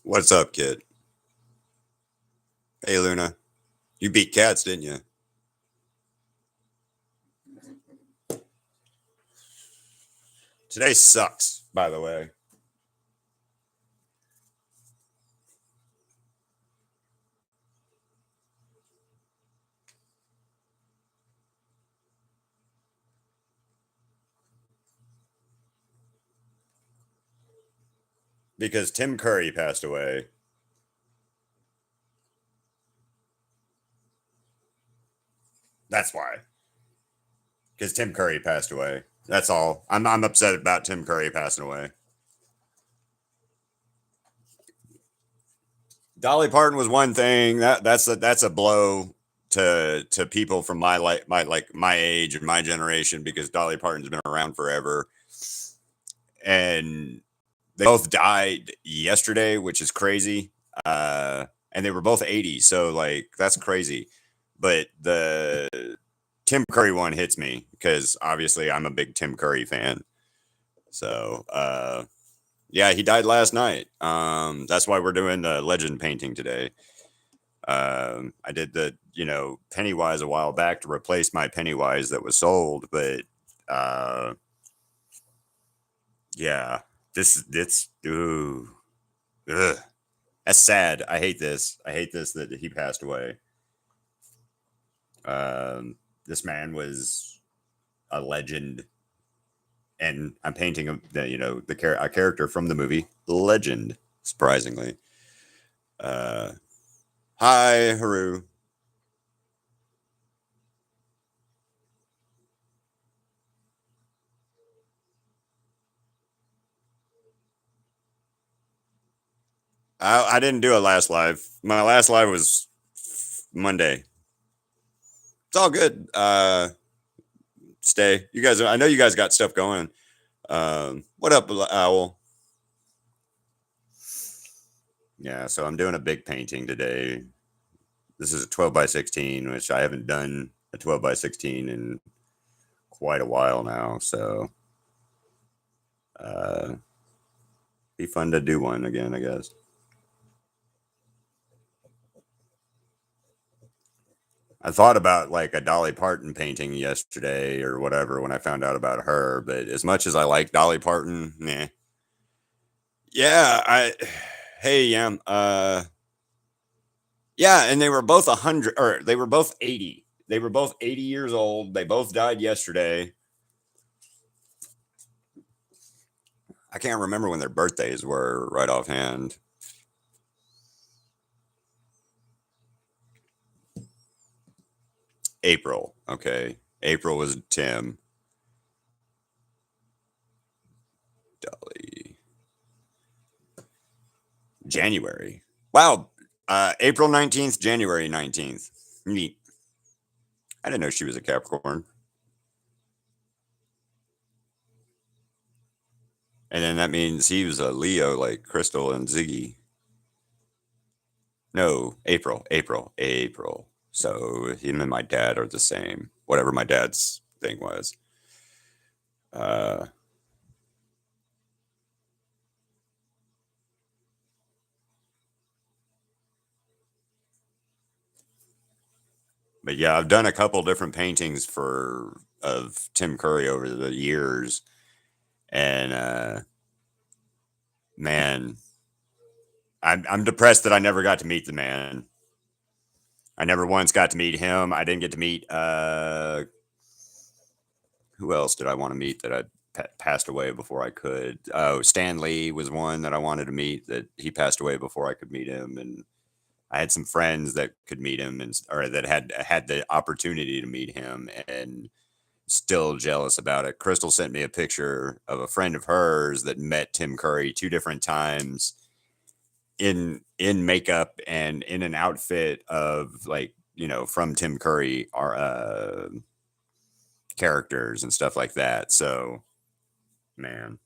What's up, kid? Hey, Luna. You beat cats, didn't you? Today sucks, by the way. Because Tim Curry passed away. That's why. Because Tim Curry passed away. That's all. I'm upset about Tim Curry passing away. Dolly Parton was one thing. That's a blow to people from my age and my generation because Dolly Parton's been around forever. And they both died yesterday, which is crazy. And they were both 80, so like that's crazy. But the Tim Curry one hits me because obviously I'm a big Tim Curry fan. So yeah, he died last night. That's why we're doing the legend painting today. I did the Pennywise a while back to replace my Pennywise that was sold, but yeah, this ooh, ugh. That's sad. I hate this. I hate this that he passed away. This man was a legend, and I'm painting a character from the movie Legend. Surprisingly, hi Haru. I didn't do a last live. My last live was Monday. It's all good. Stay. You guys. I know you guys got stuff going. What up, Owl? Yeah, so I'm doing a big painting today. This is a 12 by 16, which I haven't done a 12 by 16 in quite a while now. So, uh, be fun to do one again, I guess. I thought about like a Dolly Parton painting yesterday or whatever when I found out about her, but as much as I like Dolly Parton, nah. Yeah, hey, yeah, yeah, and they were both 100 or they were both 80. They were both 80 years old. They both died yesterday. I can't remember when their birthdays were right offhand. April. Okay. April was Tim. Dolly. January. Wow. April 19th, January 19th. Neat. I didn't know she was a Capricorn. And then that means he was a Leo like Crystal and Ziggy. No, April. So him and my dad are the same. Whatever my dad's thing was. Uh, but yeah, I've done a couple different paintings for of Tim Curry over the years, and man, I'm depressed that I never got to meet the man. I never once got to meet him. I didn't get to meet who else did I want to meet that I passed away before I could. Oh, Stan Lee was one that I wanted to meet that he passed away before I could meet him, and I had some friends that could meet him and or that had the opportunity to meet him and still jealous about it. Crystal sent me a picture of a friend of hers that met Tim Curry two different times in makeup and in an outfit of like from Tim Curry are characters and stuff like that. So man,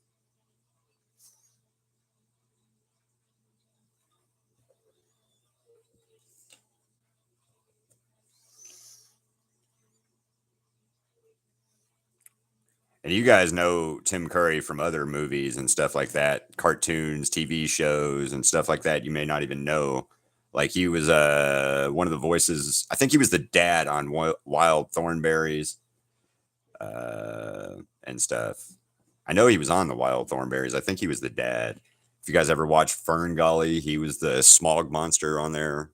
And you guys know Tim Curry from other movies and stuff like that, cartoons, TV shows, and stuff like that. You may not even know. Like he was one of the voices. I think he was the dad on Wild Thornberrys and stuff. I know he was on the Wild Thornberrys. I think he was the dad. If you guys ever watched FernGully, he was the smog monster on there.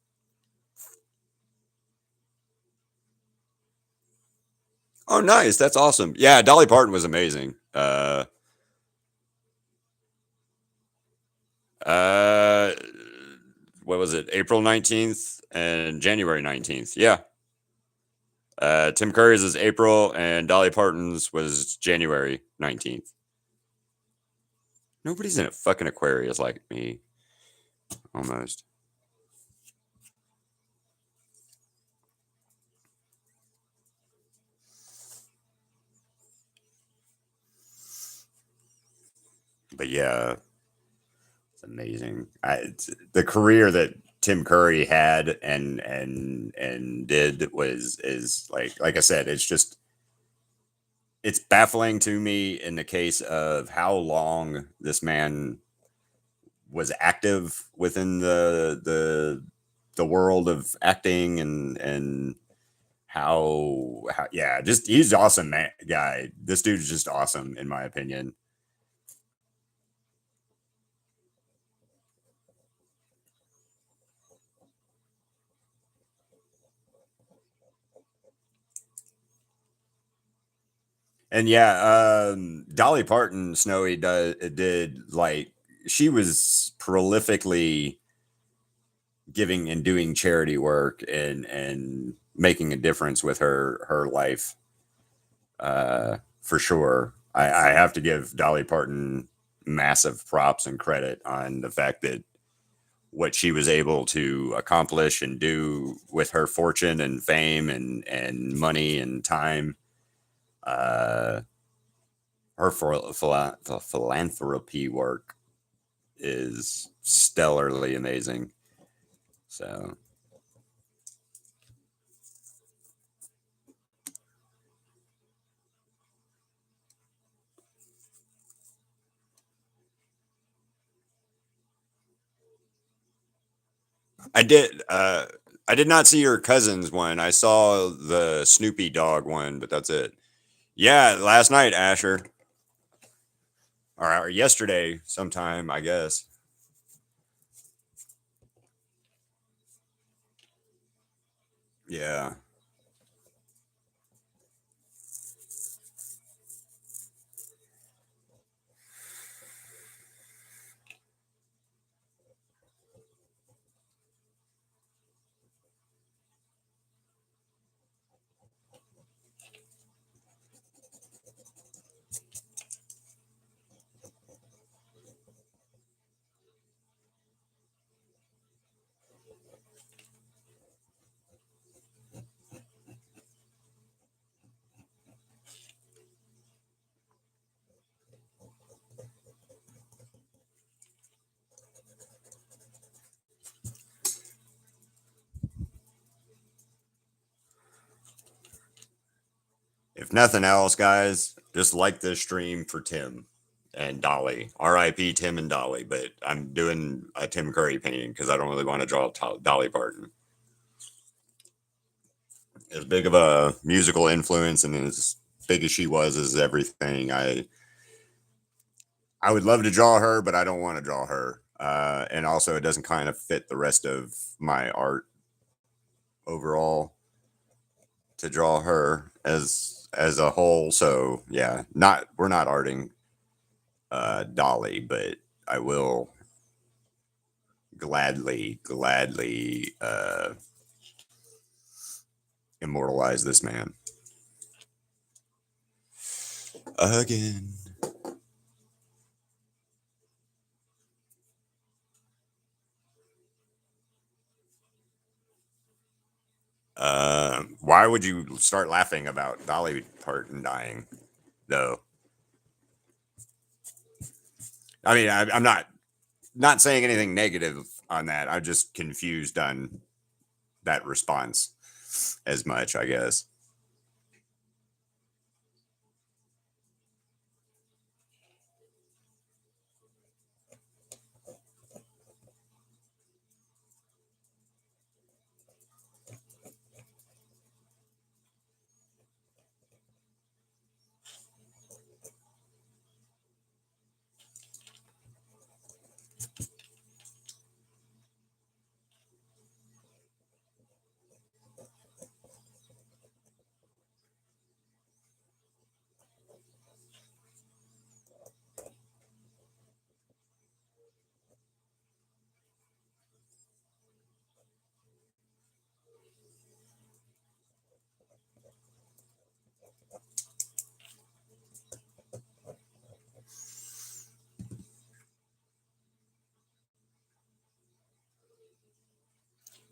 Oh, nice. That's awesome. Yeah, Dolly Parton was amazing. Uh, what was it? April 19th and January 19th. Yeah. Tim Curry's is April and Dolly Parton's was January 19th. Nobody's in a fucking Aquarius like me. Almost. But yeah, it's amazing. The career that Tim Curry had and did was is like I said, it's baffling to me in the case of how long this man was active within the world of acting and how yeah, just he's awesome man guy. This dude's just awesome in my opinion. And yeah, Dolly Parton, Snowy did like she was prolifically giving and doing charity work and making a difference with her life. For sure. I have to give Dolly Parton massive props and credit on the fact that what she was able to accomplish and do with her fortune and fame and money and time. Uh, her philanthropy work is stellarly amazing. So I did. I did not see your cousin's one. I saw the Snoopy dog one, but that's it. Yeah, last night, Asher, or yesterday, sometime, I guess. Yeah, if nothing else, guys, just like this stream for Tim and Dolly. R.I.P. Tim and Dolly. But I'm doing a Tim Curry painting because I don't really want to draw Dolly Parton. As big of a musical influence and as big as she was as everything, I would love to draw her, but I don't want to draw her. And also, it doesn't kind of fit the rest of my art overall to draw her as a whole. So yeah, not we're not arting Dolly, but I will gladly immortalize this man again. Why would you start laughing about Dolly Parton dying, though? I mean, I'm not saying anything negative on that. I'm just confused on that response as much, I guess.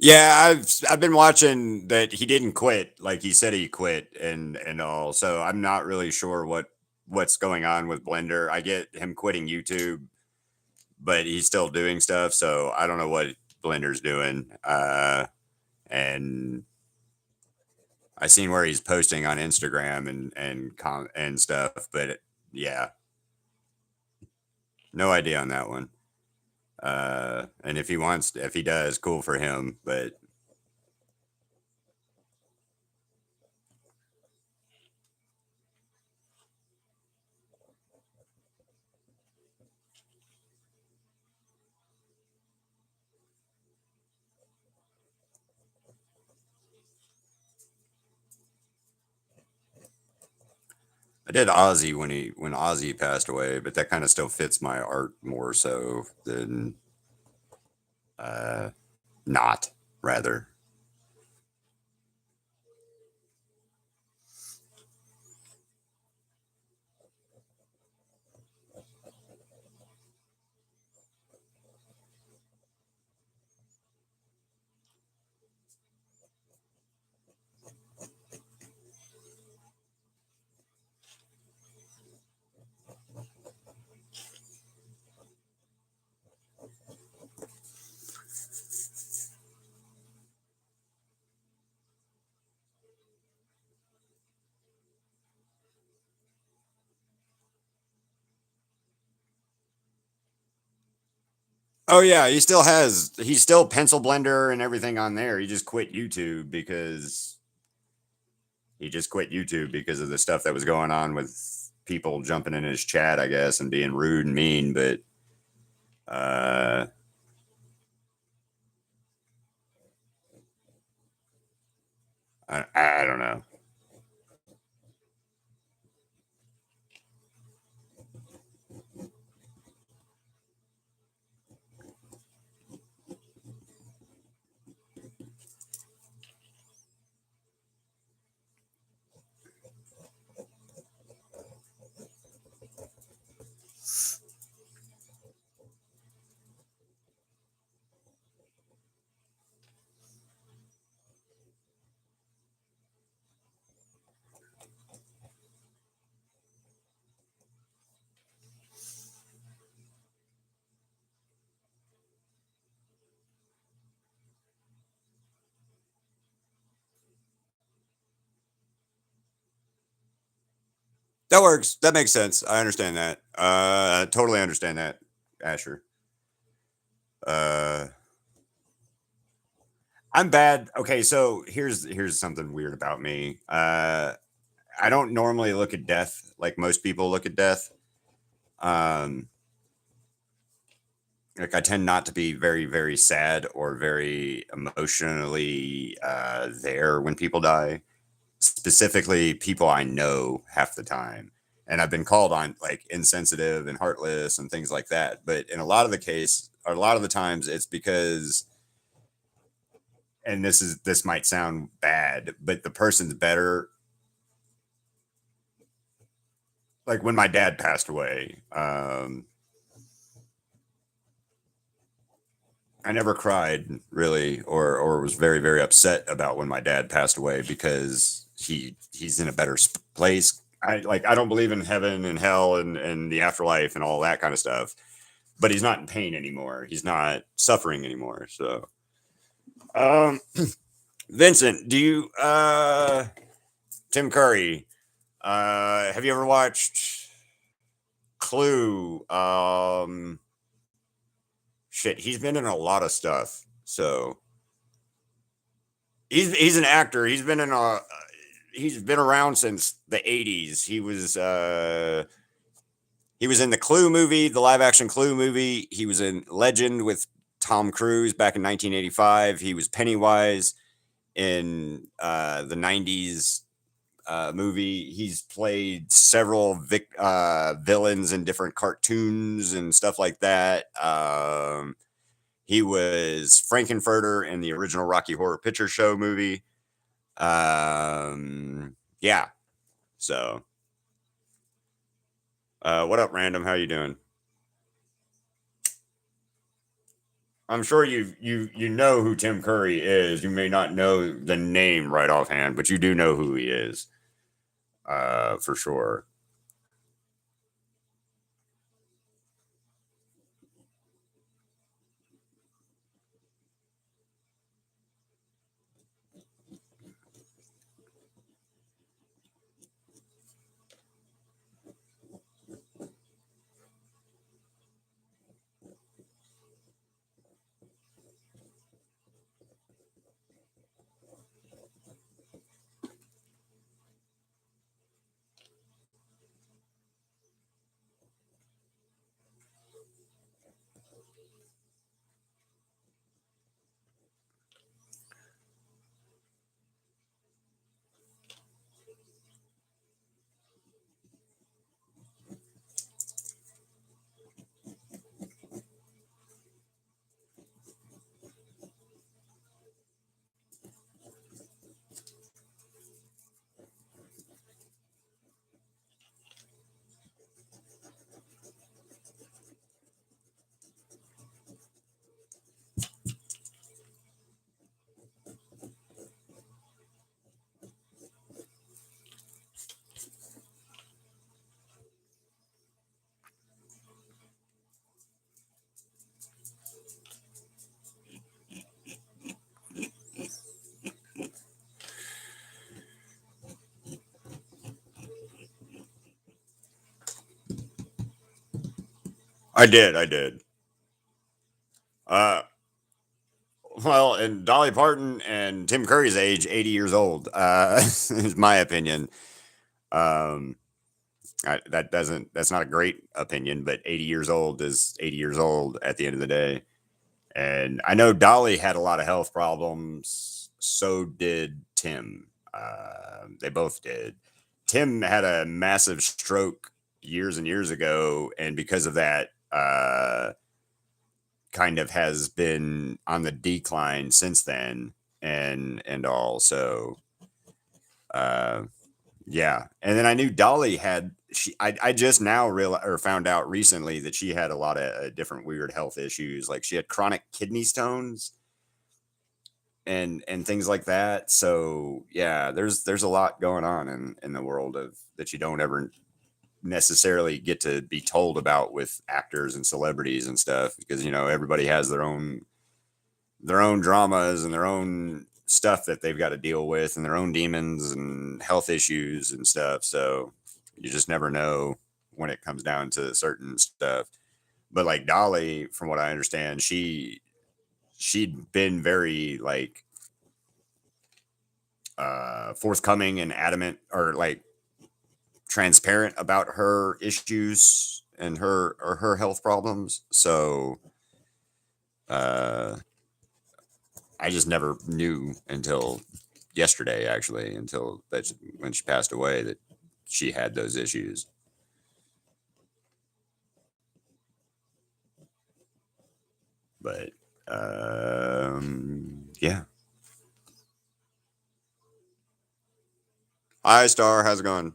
Yeah, I've been watching that he didn't quit, like he said he quit and all. So I'm not really sure what's going on with Blender. I get him quitting YouTube, but he's still doing stuff. So I don't know what Blender's doing. And I seen where he's posting on Instagram and stuff, but yeah, no idea on that one. And if he does, cool for him. But I did Ozzy when Ozzy passed away, but that kind of still fits my art more so than uh, not rather. Oh yeah, he's still Pencil Blender and everything on there. He just quit YouTube because of the stuff that was going on with people jumping in his chat, I guess, and being rude and mean. But uh, I don't know. That works. That makes sense. I understand that. I totally understand that, Asher. Uh, I'm bad. Okay, so here's something weird about me. I don't normally look at death like most people look at death. Um, like I tend not to be very sad or very emotionally there when people die. Specifically, people I know half the time, and I've been called on like insensitive and heartless and things like that. But in a lot of the case, or a lot of the times, it's because, and this might sound bad, but the person's better. Like when my dad passed away, I never cried really, or was very upset about when my dad passed away because he's in a better place. I don't believe in heaven and hell and the afterlife and all that kind of stuff. But he's not in pain anymore. He's not suffering anymore. So, um, Vincent, do you Tim Curry? Have you ever watched Clue? Shit, he's been in a lot of stuff. So he's an actor. He's been around since the 80s. He was in the Clue movie, the live action Clue movie. He was in Legend with Tom Cruise back in 1985. He was Pennywise in the 90s movie. He's played several villains in different cartoons and stuff like that. He was Frank-N-Furter in the original Rocky Horror Picture Show movie. Yeah. So, what up, random? How you doing? I'm sure you know who Tim Curry is. You may not know the name right offhand, but you do know who he is, for sure. I did. I did. Uh, well, and Dolly Parton and Tim Curry's age, 80 years old, is my opinion. Um, that's not a great opinion, but 80 years old is 80 years old at the end of the day. And I know Dolly had a lot of health problems. So did Tim. They both did. Tim had a massive stroke years and years ago, and because of that, kind of has been on the decline since then, and all. So, uh, yeah. And then I knew Dolly had I just now realized or found out recently that she had a lot of different weird health issues. Like she had chronic kidney stones and things like that. So yeah, there's a lot going on in the world of that you don't ever necessarily get to be told about with actors and celebrities and stuff, because everybody has their own dramas and their own stuff that they've got to deal with and their own demons and health issues and stuff. So you just never know when it comes down to certain stuff. But like Dolly, from what I understand, she'd been very like forthcoming and adamant, or like transparent about her issues and her health problems. So uh I just never knew until yesterday, actually, until when she passed away, that she had those issues. But yeah. Hi, Star. How's it going?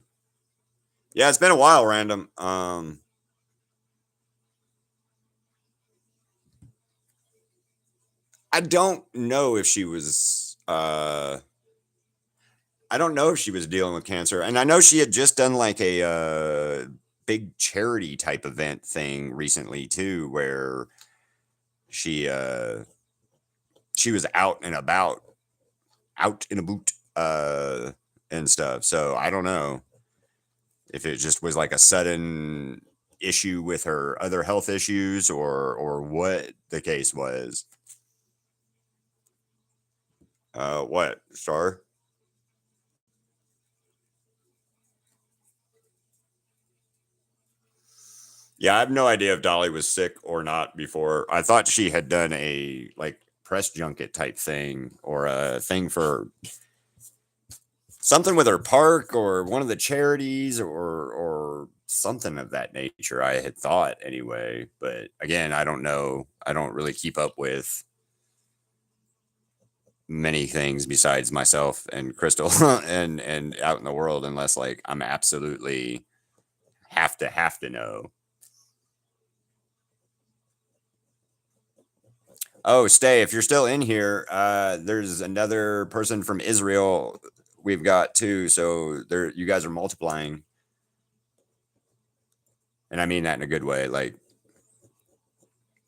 Yeah, it's been a while, random. I don't know if she was. I don't know if she was dealing with cancer, and I know she had just done like a big charity type event thing recently too, where she she was out and about, and stuff. So I don't know if it just was like a sudden issue with her other health issues, or what the case was. What, Star? Yeah, I have no idea if Dolly was sick or not before. I thought she had done a like press junket type thing, or a thing for something with her park or one of the charities, or something of that nature. I had thought anyway, but again, I don't know. I don't really keep up with many things besides myself and Crystal and out in the world, unless like I'm absolutely have to know. Oh, Stay, if you're still in here, there's another person from Israel we've got too. So there, you guys are multiplying, and I mean that in a good way. Like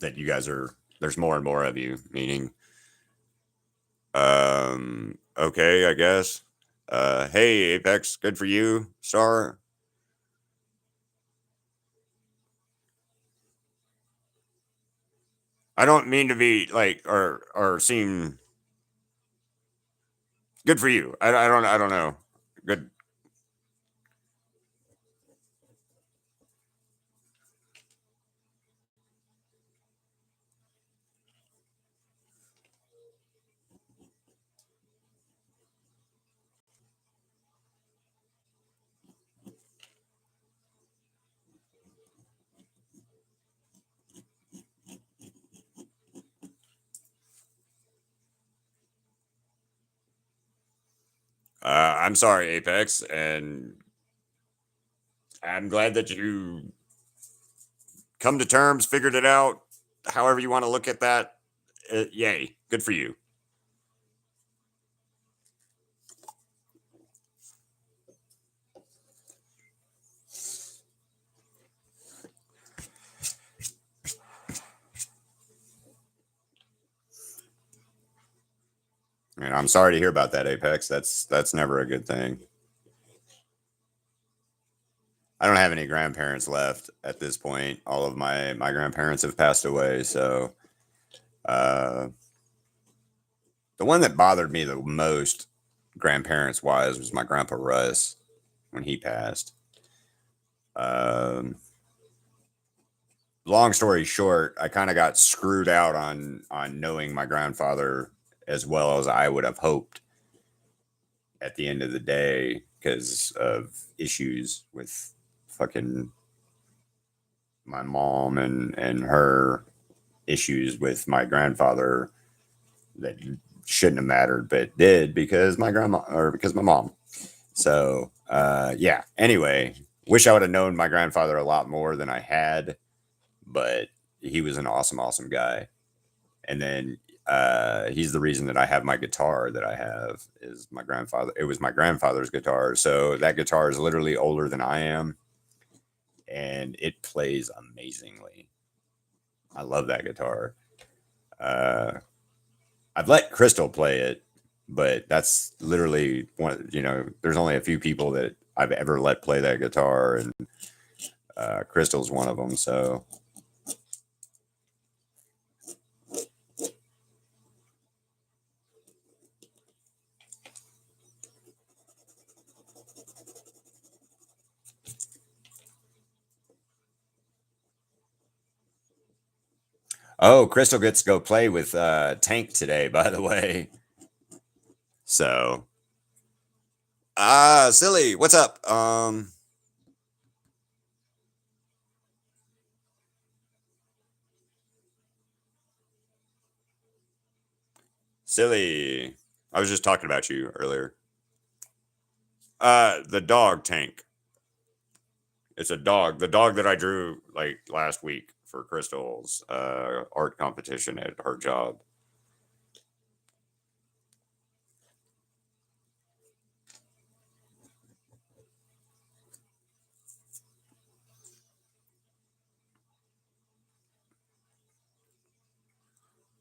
that, you guys are. There's more and more of you. Meaning, okay, I guess. Hey, Apex, good for you, Star. I don't mean to be like or seem good for you. I don't know. Good. I'm sorry, Apex, and I'm glad that you come to terms, figured it out. However you want to look at that, yay, good for you. And I'm sorry to hear about that, Apex. That's never a good thing. I don't have any grandparents left at this point. All of my grandparents have passed away. So uh, the one that bothered me the most, grandparents wise, was my grandpa Russ when he passed. Um, Long story short, I kind of got screwed out on knowing my grandfather as well as I would have hoped at the end of the day because of issues with fucking my mom and her issues with my grandfather that shouldn't have mattered but did because my grandma or because my mom. So yeah, anyway, wish I would have known my grandfather a lot more than I had, but he was an awesome guy. And then he's the reason that I have my guitar that I have is my grandfather. It was my grandfather's guitar. So that guitar is literally older than I am, and it plays amazingly. I love that guitar. Uh, I've let Crystal play it, but that's literally one. You know, there's only a few people that I've ever let play that guitar, and Crystal's one of them. So oh, Crystal gets to go play with Tank today, by the way. So silly, what's up? Silly. I was just talking about you earlier. The dog Tank. It's a dog. The dog that I drew like last week for Crystal's art competition at her job.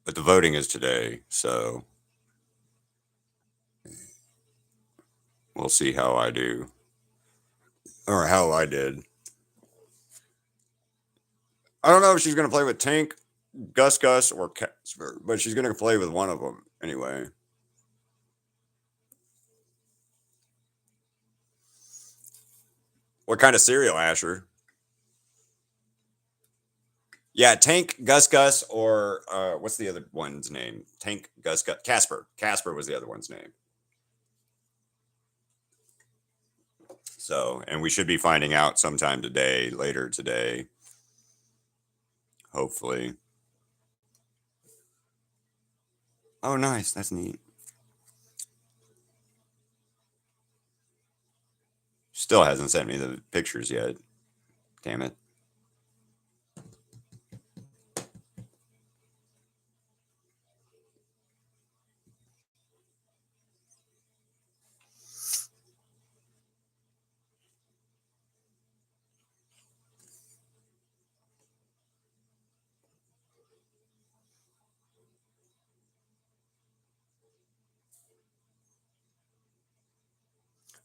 But the voting is today, so we'll see how I do. Or how I did. I don't know if she's gonna play with Tank, Gus, or Casper, but she's gonna play with one of them anyway. What kind of cereal, Asher? Yeah, Tank, Gus, or what's the other one's name? Tank, Gus, Casper. Casper was the other one's name. So, and we should be finding out sometime today, later today, hopefully. Oh, nice. That's neat. Still hasn't sent me the pictures yet. Damn it.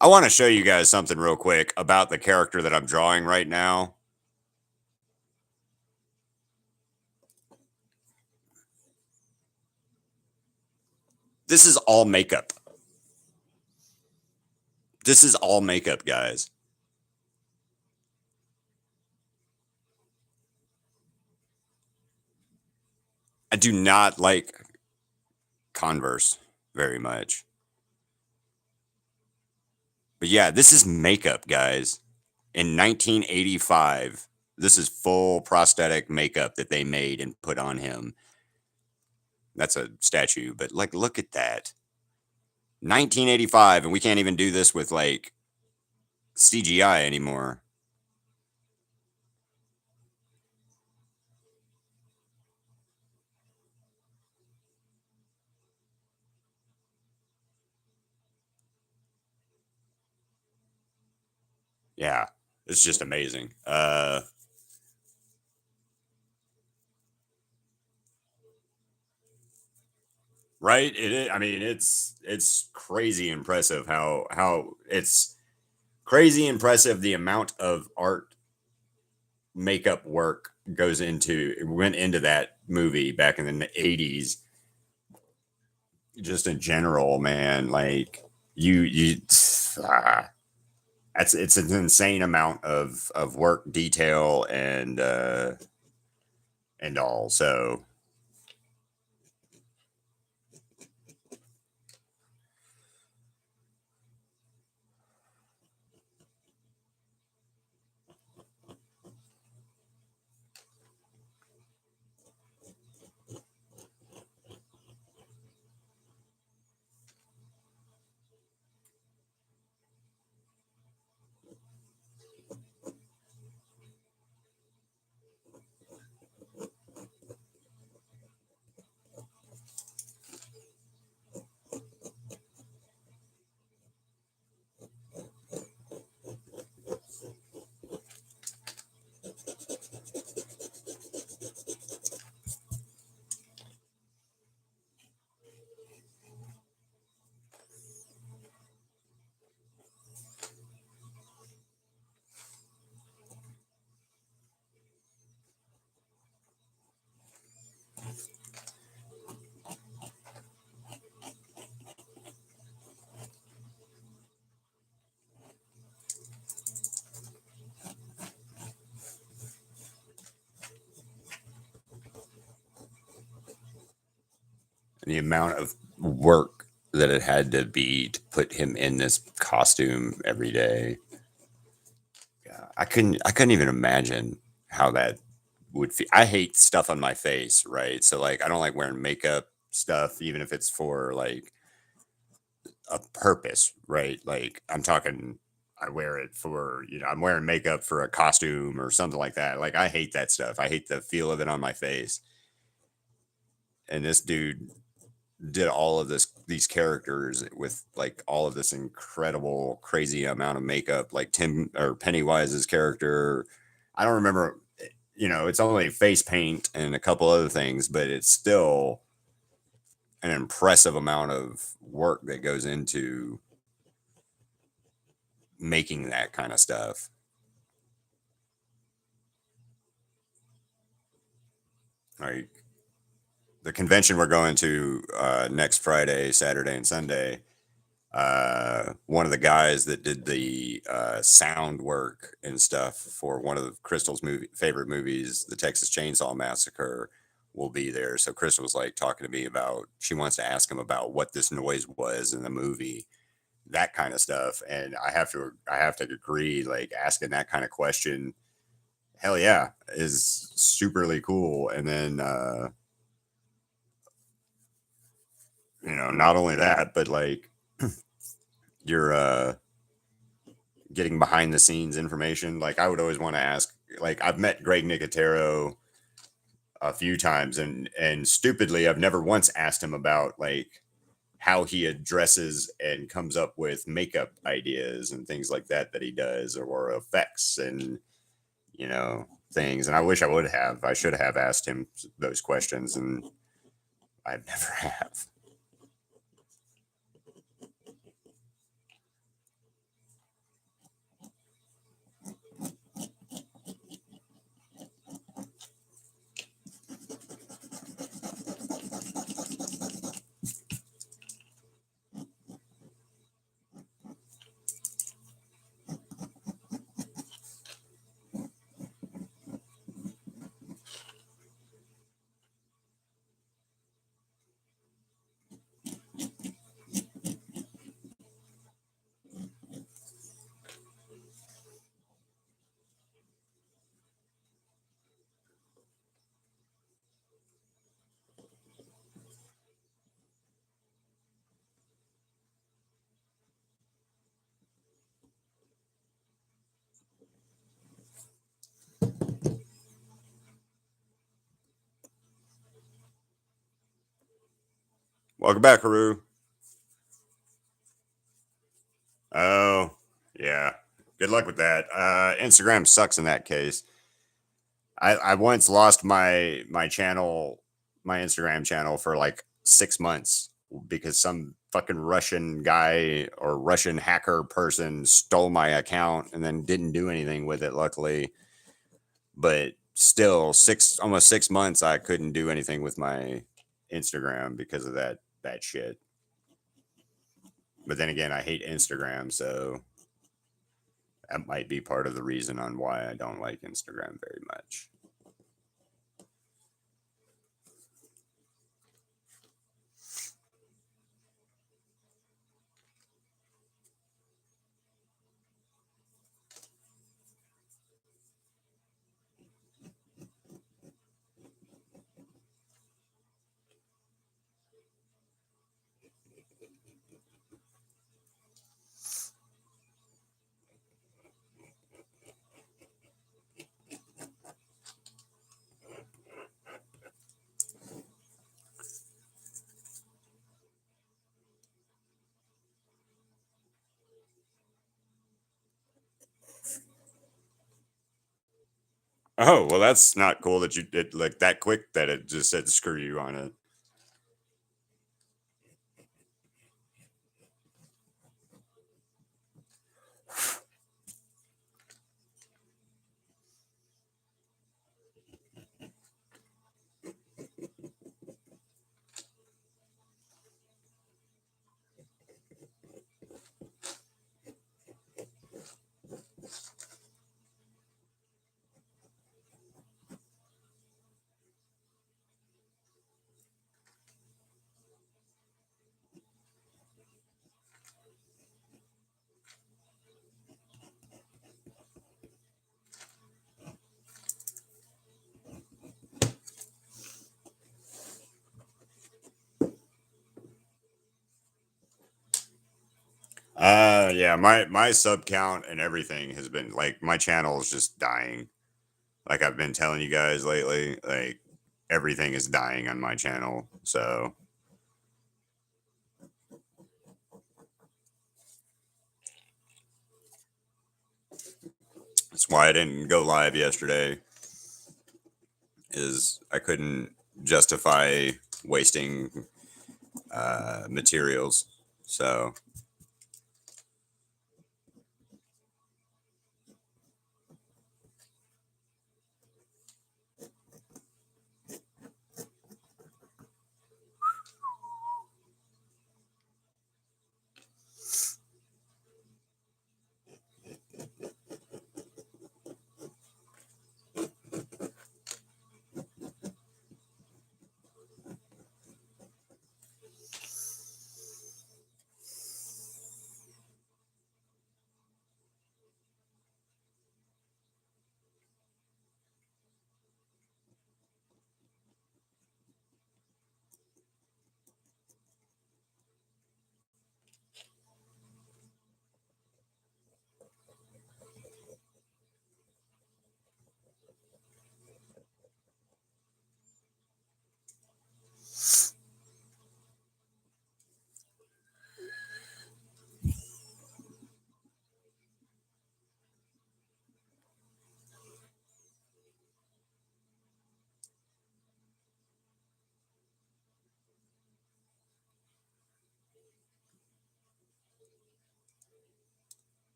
I want to show you guys something real quick about the character that I'm drawing right now. This is all makeup. This is all makeup, guys. I do not like Converse very much. But yeah, this is makeup, guys. In 1985, this is full prosthetic makeup that they made and put on him. That's a statue, but like, look at that. 1985, and we can't even do this with like CGI anymore. Yeah, it's just amazing. Right? I mean, it's crazy impressive how it's crazy impressive the amount of art makeup work went into that movie back in the 80s. Just in general, man, like you ah, it's an insane amount of work detail and all. So the amount of work that it had to be to put him in this costume every day. Yeah, I couldn't even imagine how that would feel. I hate stuff on my face, right? So like I don't like wearing makeup stuff, even if it's for like a purpose, right? Like I'm talking I wear it for, I'm wearing makeup for a costume or something like that. Like I hate that stuff. I hate the feel of it on my face. And this dude did all of these characters with like all of this incredible crazy amount of makeup, like Tim or Pennywise's character. I don't remember, it's only face paint and a couple other things, but it's still an impressive amount of work that goes into making that kind of stuff. Like the convention we're going to next Friday, Saturday, and Sunday, one of the guys that did the sound work and stuff for one of Crystal's favorite movies, the Texas Chainsaw Massacre, will be there. So Crystal was like talking to me about, she wants to ask him about what this noise was in the movie, that kind of stuff. And I have to agree, like asking that kind of question, hell yeah, is superly cool. And then, not only that, but like you're getting behind the scenes information. Like I would always want to ask, like I've met Greg Nicotero a few times and stupidly I've never once asked him about like how he addresses and comes up with makeup ideas and things like that he does, or effects and things. And I wish I should have asked him those questions, and I've never have. Welcome back, Haru. Oh, yeah. Good luck with that. Instagram sucks in that case. I once lost my channel, my Instagram channel for like 6 months because some fucking Russian guy or Russian hacker person stole my account and then didn't do anything with it, luckily. But still, almost 6 months I couldn't do anything with my Instagram because of that shit. But then again, I hate Instagram, so that might be part of the reason on why I don't like Instagram very much. Oh, well, that's not cool that you did like that quick that it just said screw you on it. Yeah, my sub count and everything has been like my channel is just dying. Like I've been telling you guys lately, like everything is dying on my channel. So that's why I didn't go live yesterday. Is I couldn't justify wasting materials. So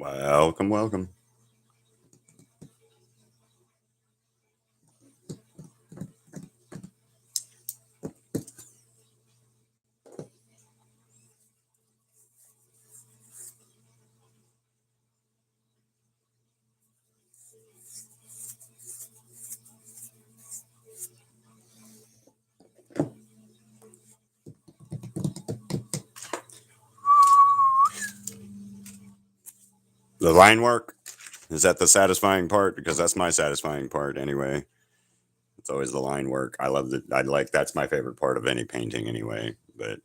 welcome, welcome. The line work, is that the satisfying part? Because that's my satisfying part anyway. It's always the line work. I love that. I like that's my favorite part of any painting anyway. But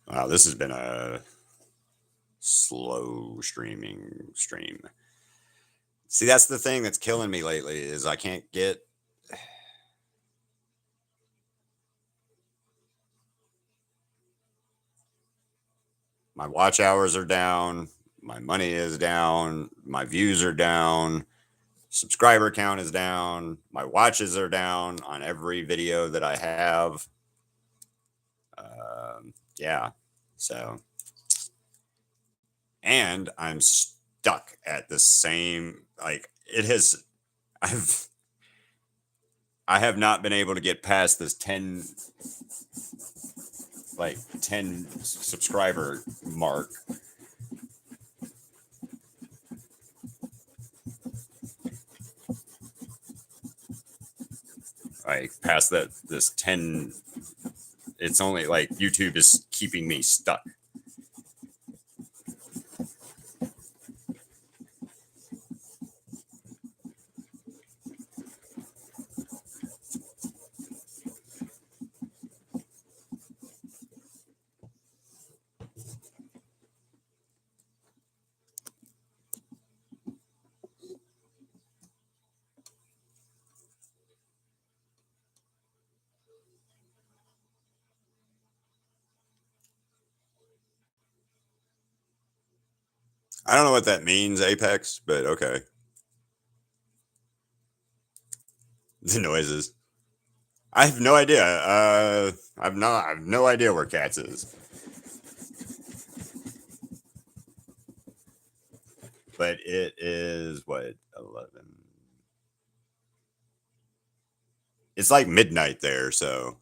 wow, this has been a slow stream. See, that's the thing that's killing me lately is I can't get. My watch hours are down. My money is down. My views are down. Subscriber count is down. My watches are down on every video that I have. Yeah. So, and I'm stuck at the same, like, it has, I have not been able to get past this 10 subscriber mark. Like past this 10, it's only like YouTube is keeping me stuck. I don't know what that means, Apex, but okay. The noises. I have no idea. I've no idea where Cats is. But it is what, 11. It's like midnight there, so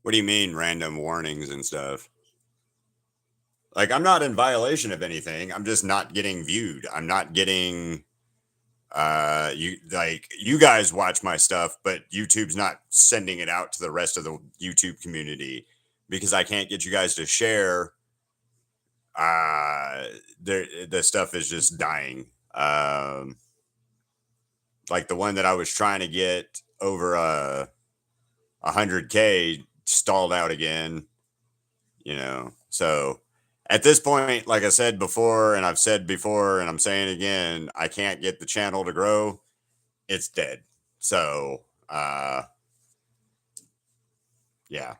what do you mean random warnings and stuff? Like I'm not in violation of anything. I'm just not getting viewed. I'm not getting you guys watch my stuff, but YouTube's not sending it out to the rest of the YouTube community because I can't get you guys to share. The stuff is just dying. Like the one that I was trying to get over 100K stalled out again, so at this point, like I said before, and I've said before, and I'm saying again, I can't get the channel to grow. It's dead. So, yeah.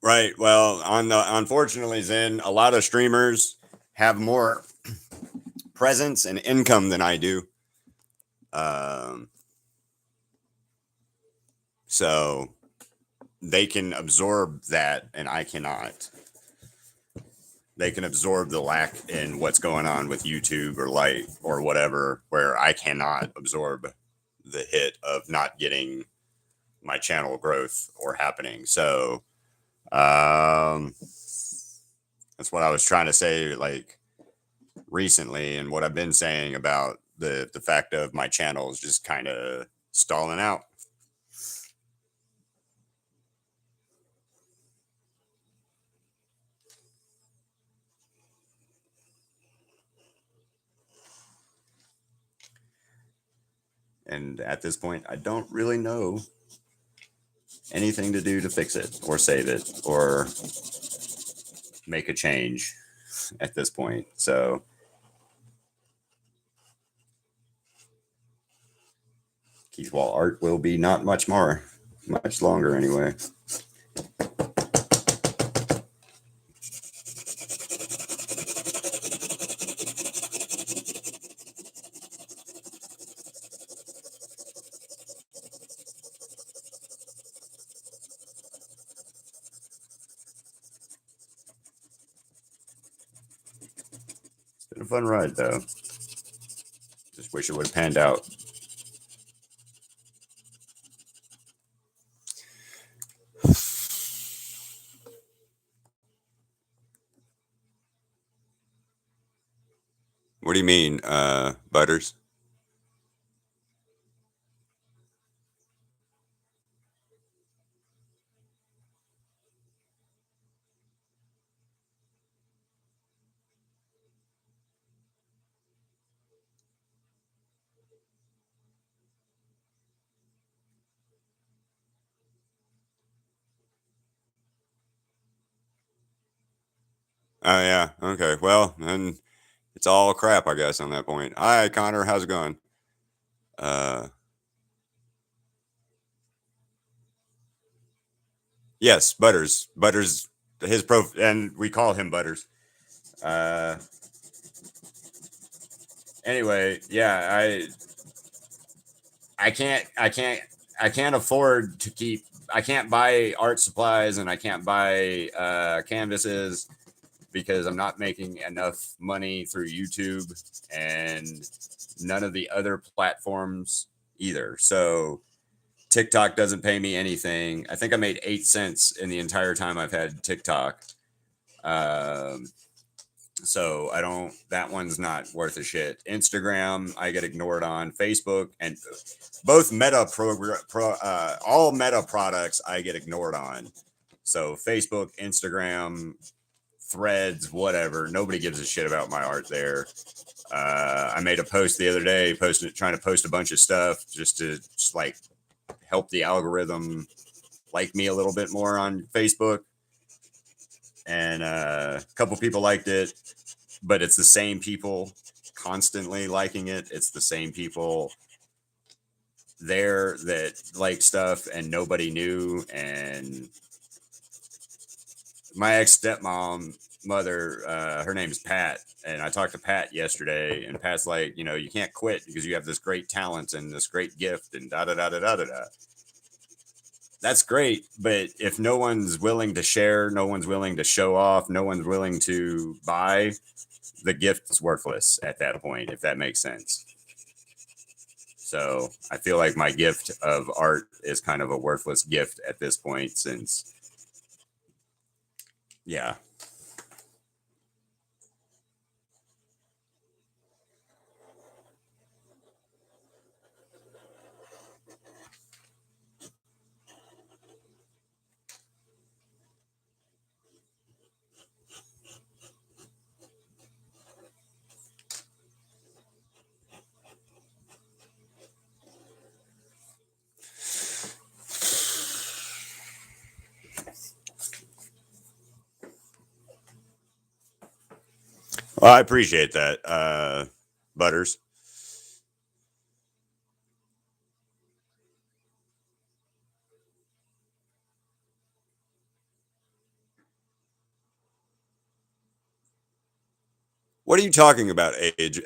Right. Well, unfortunately, Zen, a lot of streamers have more presence and income than I do. So they can absorb that, and I cannot. They can absorb the lack in what's going on with YouTube or Light or whatever, where I cannot absorb the hit of not getting my channel growth or happening. So that's what I was trying to say, like recently, and what I've been saying about the fact of my channel is just kind of stalling out. And at this point, I don't really know anything to do to fix it or save it or make a change at this point. So Keith Wall art will be not much longer anyway. It's been a fun ride though. Just wish it would have panned out. What do you mean, Butters? Oh yeah. Okay. Well, then it's all crap, I guess, on that point. Hi, Connor. How's it going? Uh, yes, Butters. Butters. His and we call him Butters. Uh, anyway, yeah, I can't afford to keep. I can't buy art supplies and I can't buy canvases because I'm not making enough money through YouTube and none of the other platforms either. So TikTok doesn't pay me anything. I think I made 8 cents in the entire time I've had TikTok. Um, so I don't. That one's not worth a shit. Instagram, I get ignored on. Facebook and both all Meta products, I get ignored on. So Facebook, Instagram, Threads, whatever. Nobody gives a shit about my art there. I made a post the other day, trying to post a bunch of stuff just like help the algorithm like me a little bit more on Facebook. And a couple people liked it, but it's the same people constantly liking it. It's the same people there that like stuff and nobody knew. And my ex stepmom mother, her name's Pat, and I talked to Pat yesterday, and Pat's like, you can't quit because you have this great talent and this great gift, and da da da da da da. That's great, but if no one's willing to share, no one's willing to show off, no one's willing to buy, the gift's worthless at that point, if that makes sense. So I feel like my gift of art is kind of a worthless gift at this point, since, yeah. Well, I appreciate that, Butters. What are you talking about, Age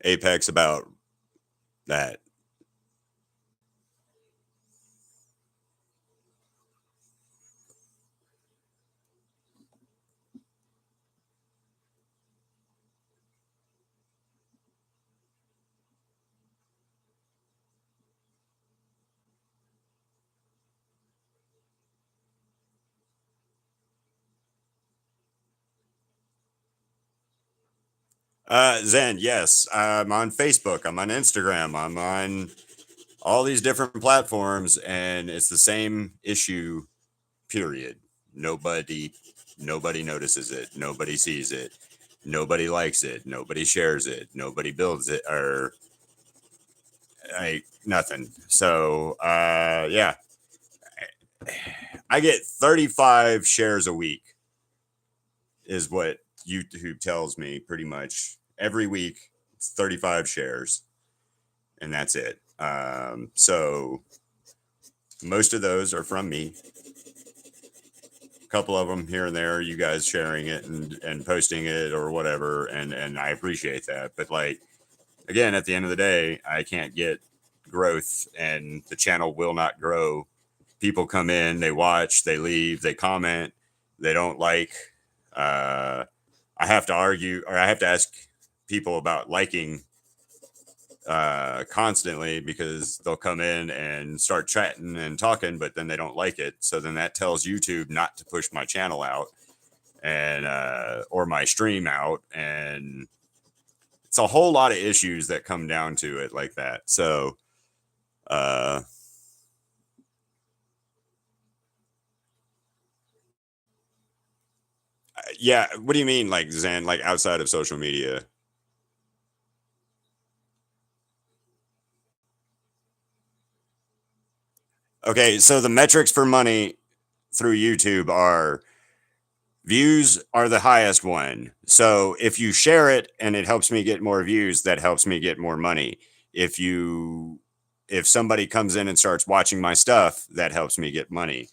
Apex, about that? Zen, yes, I'm on Facebook, I'm on Instagram, I'm on all these different platforms, and it's the same issue. Period. Nobody, nobody notices it. Nobody sees it. Nobody likes it. Nobody shares it. Nobody builds it, or like nothing. So, yeah, I get 35 shares a week, is what YouTube tells me pretty much every week. It's 35 shares, and that's it. So most of those are from me. A couple of them here and there, you guys sharing it and posting it or whatever, and I appreciate that. But like, again, at the end of the day, I can't get growth, and the channel will not grow. People come in, they watch, they leave, they comment, they don't like. I have to argue, or I have to ask people about liking constantly, because they'll come in and start chatting and talking, but then they don't like it. So then that tells YouTube not to push my channel out, and or my stream out, and it's a whole lot of issues that come down to it like that. So, uh, yeah. What do you mean, like Zen, like outside of social media? Okay, so the metrics for money through YouTube are views are the highest one. So if you share it and it helps me get more views, that helps me get more money. If you if somebody comes in and starts watching my stuff, that helps me get money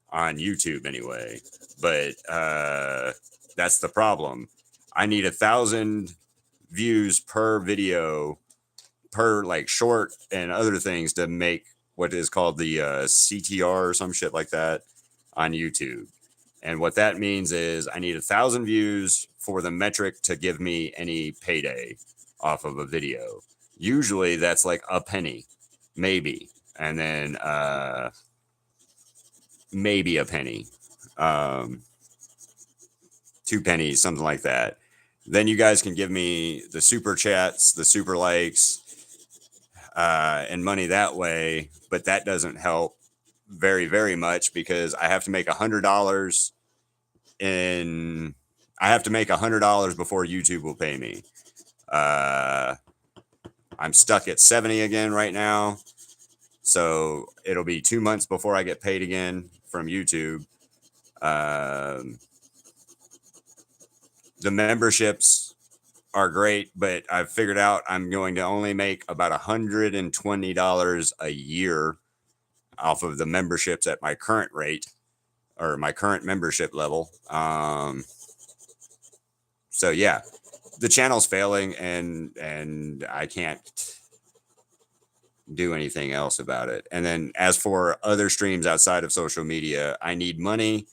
on YouTube anyway. But that's the problem. I need 1,000 views per video per like short and other things to make what is called the CTR or some shit like that on YouTube. And what that means is I need 1,000 views for the metric to give me any payday off of a video. Usually that's like a penny, maybe, and then maybe a penny, um, 2 pennies, something like that. Then you guys can give me the super chats, the super likes, and money that way. But that doesn't help very, very much because I have to make $100 in. I have to make $100 before YouTube will pay me. I'm stuck at 70 again right now. So it'll be 2 months before I get paid again from YouTube. The memberships are great, but I've figured out I'm going to only make about $120 a year off of the memberships at my current rate or my current membership level. So yeah, the channel's failing and I can't do anything else about it. And then as for other streams outside of social media, I need money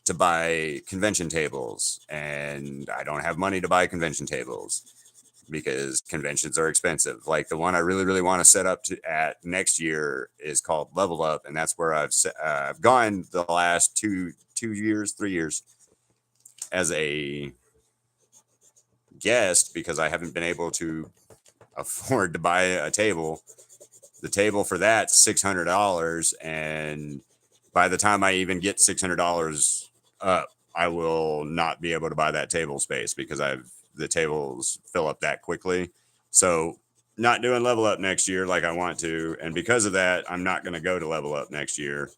to buy convention tables, and I don't have money to buy convention tables because conventions are expensive. Like the one I really, really want to set up at next year is called Level Up, and that's where I've gone the last 3 years as a guest because I haven't been able to afford to buy a table. The table for that's $600, and by the time I even get $600 up, I will not be able to buy that table space because the tables fill up that quickly. So not doing Level Up next year like I want to, and because of that, I'm not going to go to Level Up next year.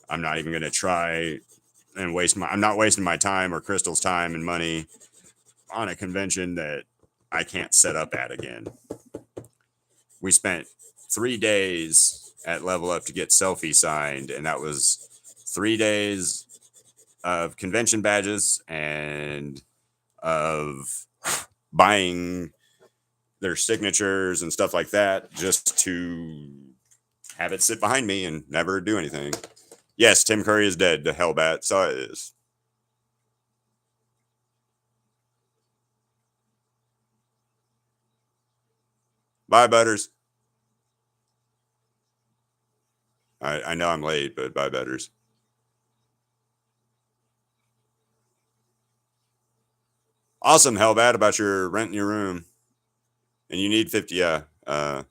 I'm not even going to try and I'm not wasting my time or Crystal's time and money on a convention that I can't set up at again. We spent 3 days at Level Up to get Selfie signed, and that was 3 days of convention badges and of buying their signatures and stuff like that just to have it sit behind me and never do anything. Yes, Tim Curry is dead to Hellbat, so it is. Bye, Butters. I know I'm late, but bye, Butters. Awesome, Hellbat, about your renting your room. And you need 50, yeah. All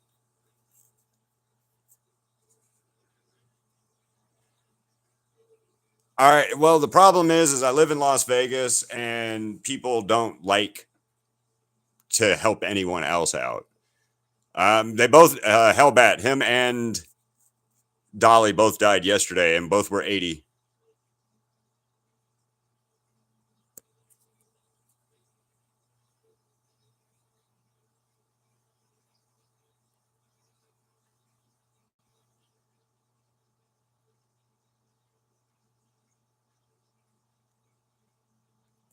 right. Well, the problem is I live in Las Vegas and people don't like to help anyone else out. They both, Hellbat, him and Dolly both died yesterday and both were 80.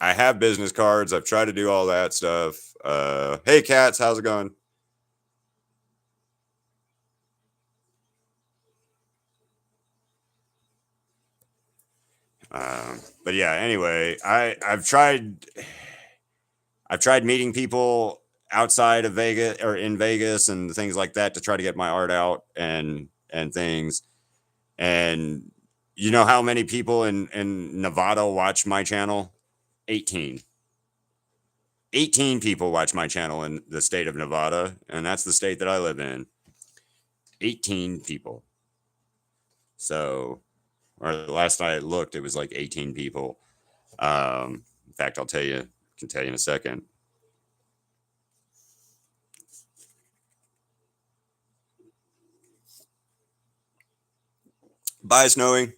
I have business cards. I've tried to do all that stuff. Hey, cats, how's it going? But yeah, anyway, I've tried meeting people outside of Vegas or in Vegas and things like that to try to get my art out and things. And you know how many people in Nevada watch my channel? 18. 18 people watch my channel in the state of Nevada, and that's the state that I live in. 18 people. So, or the last night I looked, it was like 18 people. In fact, can tell you in a second. Bye, Snowy.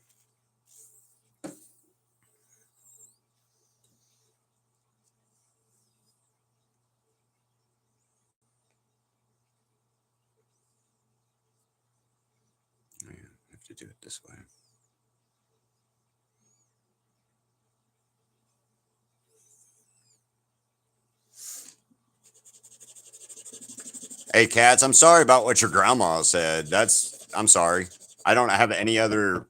I have to do it this way. Hey, Cats, I'm sorry about what your grandma said. I'm sorry. I don't have anything other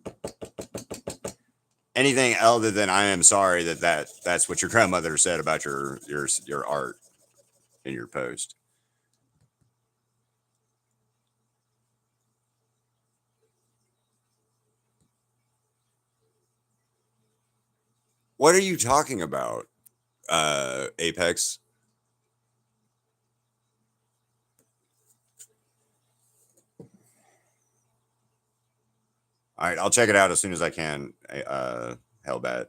than I am sorry that's what your grandmother said about your art in your post. What are you talking about, Apex? All right, I'll check it out as soon as I can. Hellbat.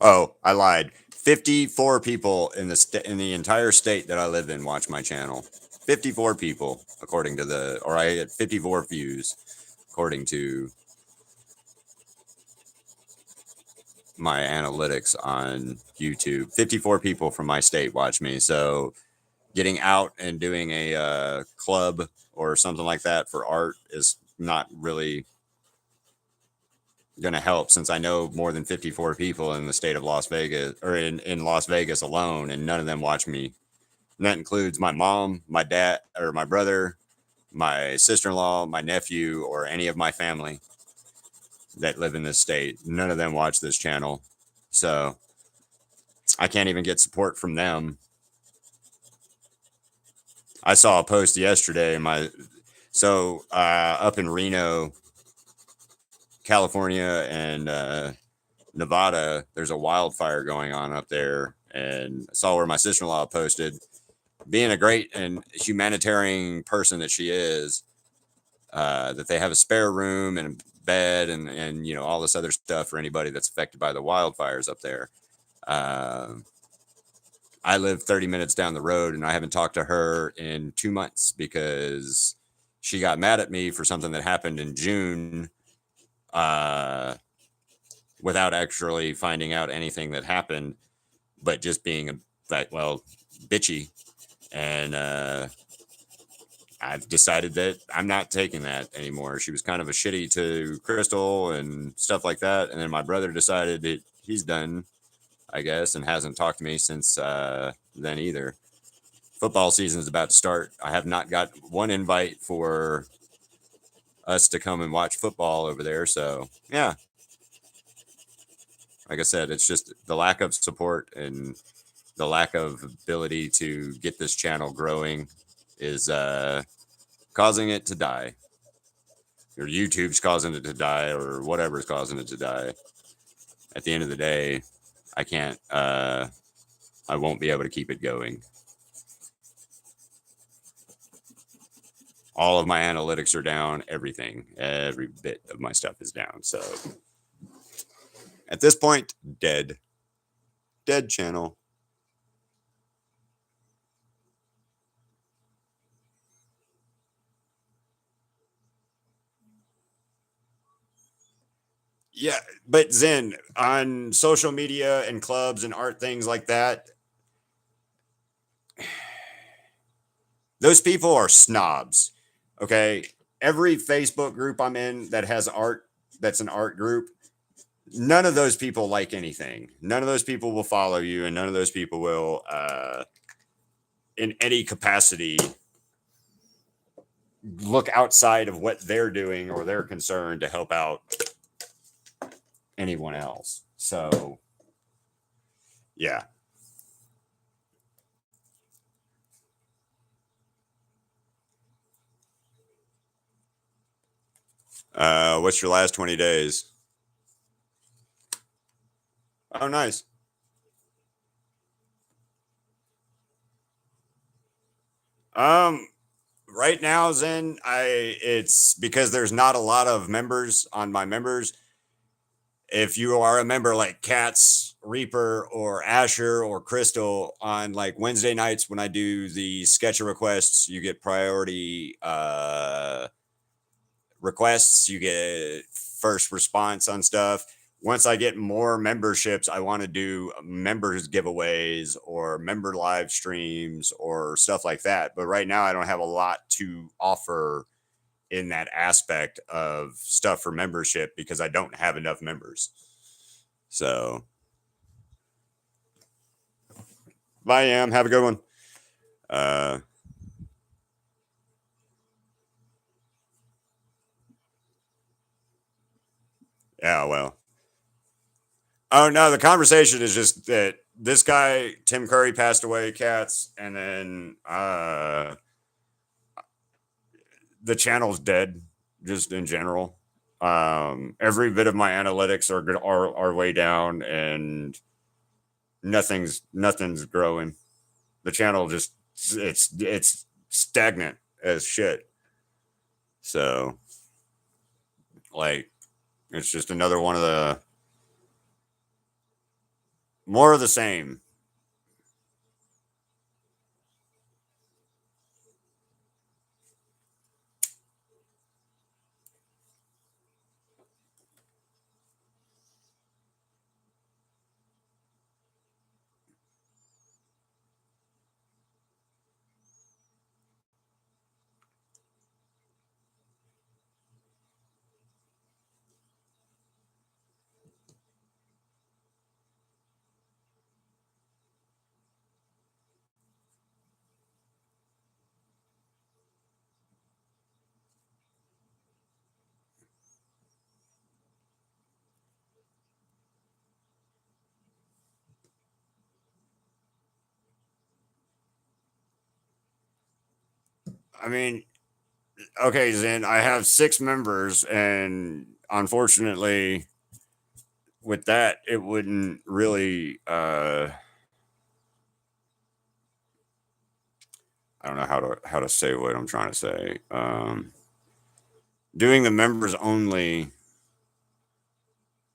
Oh, I lied. 54 people in the entire state that I live in watch my channel. 54 people, according to I had 54 views, according to my analytics on YouTube. 54 people from my state watch me. So getting out and doing a club or something like that for art is not really going to help, since I know more than 54 people in the state of Las Vegas, or in Las Vegas alone, and none of them watch me. And that includes my mom, my dad, or my brother, my sister-in-law, my nephew, or any of my family that live in this state. None of them watch this channel. So I can't even get support from them. I saw a post yesterday up in Reno, California, and Nevada, there's a wildfire going on up there. And I saw where my sister-in-law posted, being a great and humanitarian person that she is, that they have a spare room and a bed and all this other stuff for anybody that's affected by the wildfires up there. I live 30 minutes down the road, and I haven't talked to her in 2 months because she got mad at me for something that happened in June, without actually finding out anything that happened, but just being bitchy. And I've decided that I'm not taking that anymore. She was kind of a shitty to Crystal and stuff like that. And then my brother decided that he's done, I guess, and hasn't talked to me since then either. Football season is about to start. I have not got one invite for us to come and watch football over there. So, yeah. Like I said, it's just the lack of support and the lack of ability to get this channel growing is causing it to die. Or YouTube's causing it to die, or whatever's causing it to die. At the end of the day, I won't be able to keep it going. All of my analytics are down. Every bit of my stuff is down. So at this point, dead channel. Yeah, but Zen, on social media and clubs and art things like that, those people are snobs. Okay. Every Facebook group I'm in that has art, that's an art group, none of those people like anything. None of those people will follow you, and none of those people will, in any capacity, look outside of what they're doing or they're concerned to help out anyone else. So, yeah. What's your last 20 days? Oh, nice. Um, right now, Zen, it's because there's not a lot of members on my members. If you are a member like Cats, Reaper, or Asher or Crystal, on like Wednesday nights when I do the sketcher requests, you get priority requests, you get first response on stuff. Once I get more memberships, I want to do members giveaways or member live streams or stuff like that. But right now, I don't have a lot to offer in that aspect of stuff for membership because I don't have enough members. So, bye, Am. Have a good one. Uh, yeah, well. Oh no, the conversation is just that this guy Tim Curry passed away, Cats, and then the channel's dead, just in general. Every bit of my analytics are way down, and nothing's growing. The channel just it's stagnant as shit. So, like, it's just another one of the more of the same. I mean, okay, Zen, I have 6 members, and unfortunately, with that, it wouldn't really. I don't know how to say what I'm trying to say. Doing the members only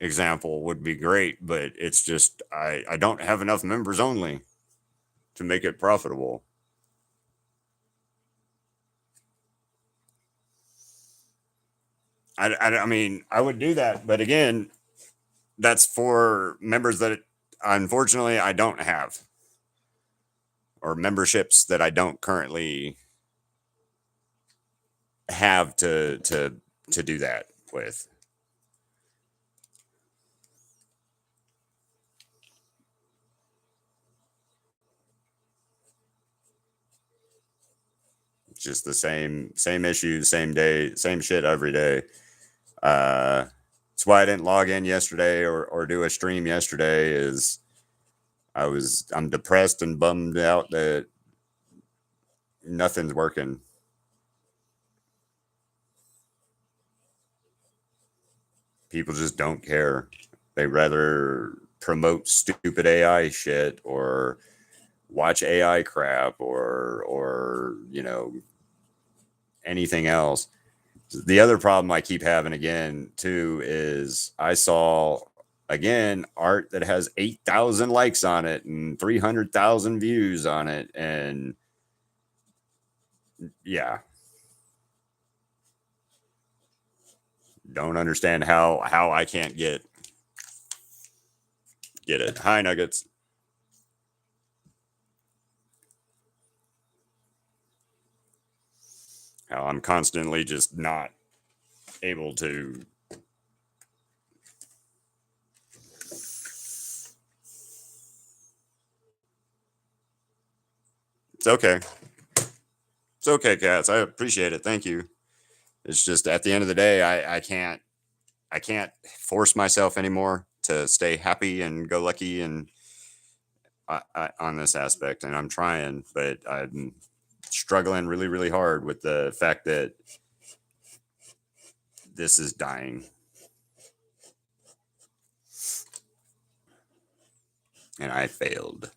example would be great, but it's just I don't have enough members only to make it profitable. I mean, I would do that, but again, that's for members that unfortunately I don't have, or memberships that I don't currently have to do that with. It's just the same issues, same day, same shit every day. That's why I didn't log in yesterday or do a stream yesterday. Is I'm depressed and bummed out that nothing's working. People just don't care. They rather promote stupid AI shit or watch AI crap or anything else. The other problem I keep having again too is I saw again art that has 8,000 likes on it and 300,000 views on it, and yeah, don't understand how I can't get it. Hi, Nuggets. How I'm constantly just not able to. It's okay. It's okay, cats. I appreciate it. Thank you. It's just at the end of the day, I can't force myself anymore to stay happy and go lucky and on this aspect, and I'm trying, but I'm struggling really, really hard with the fact that this is dying. And I failed.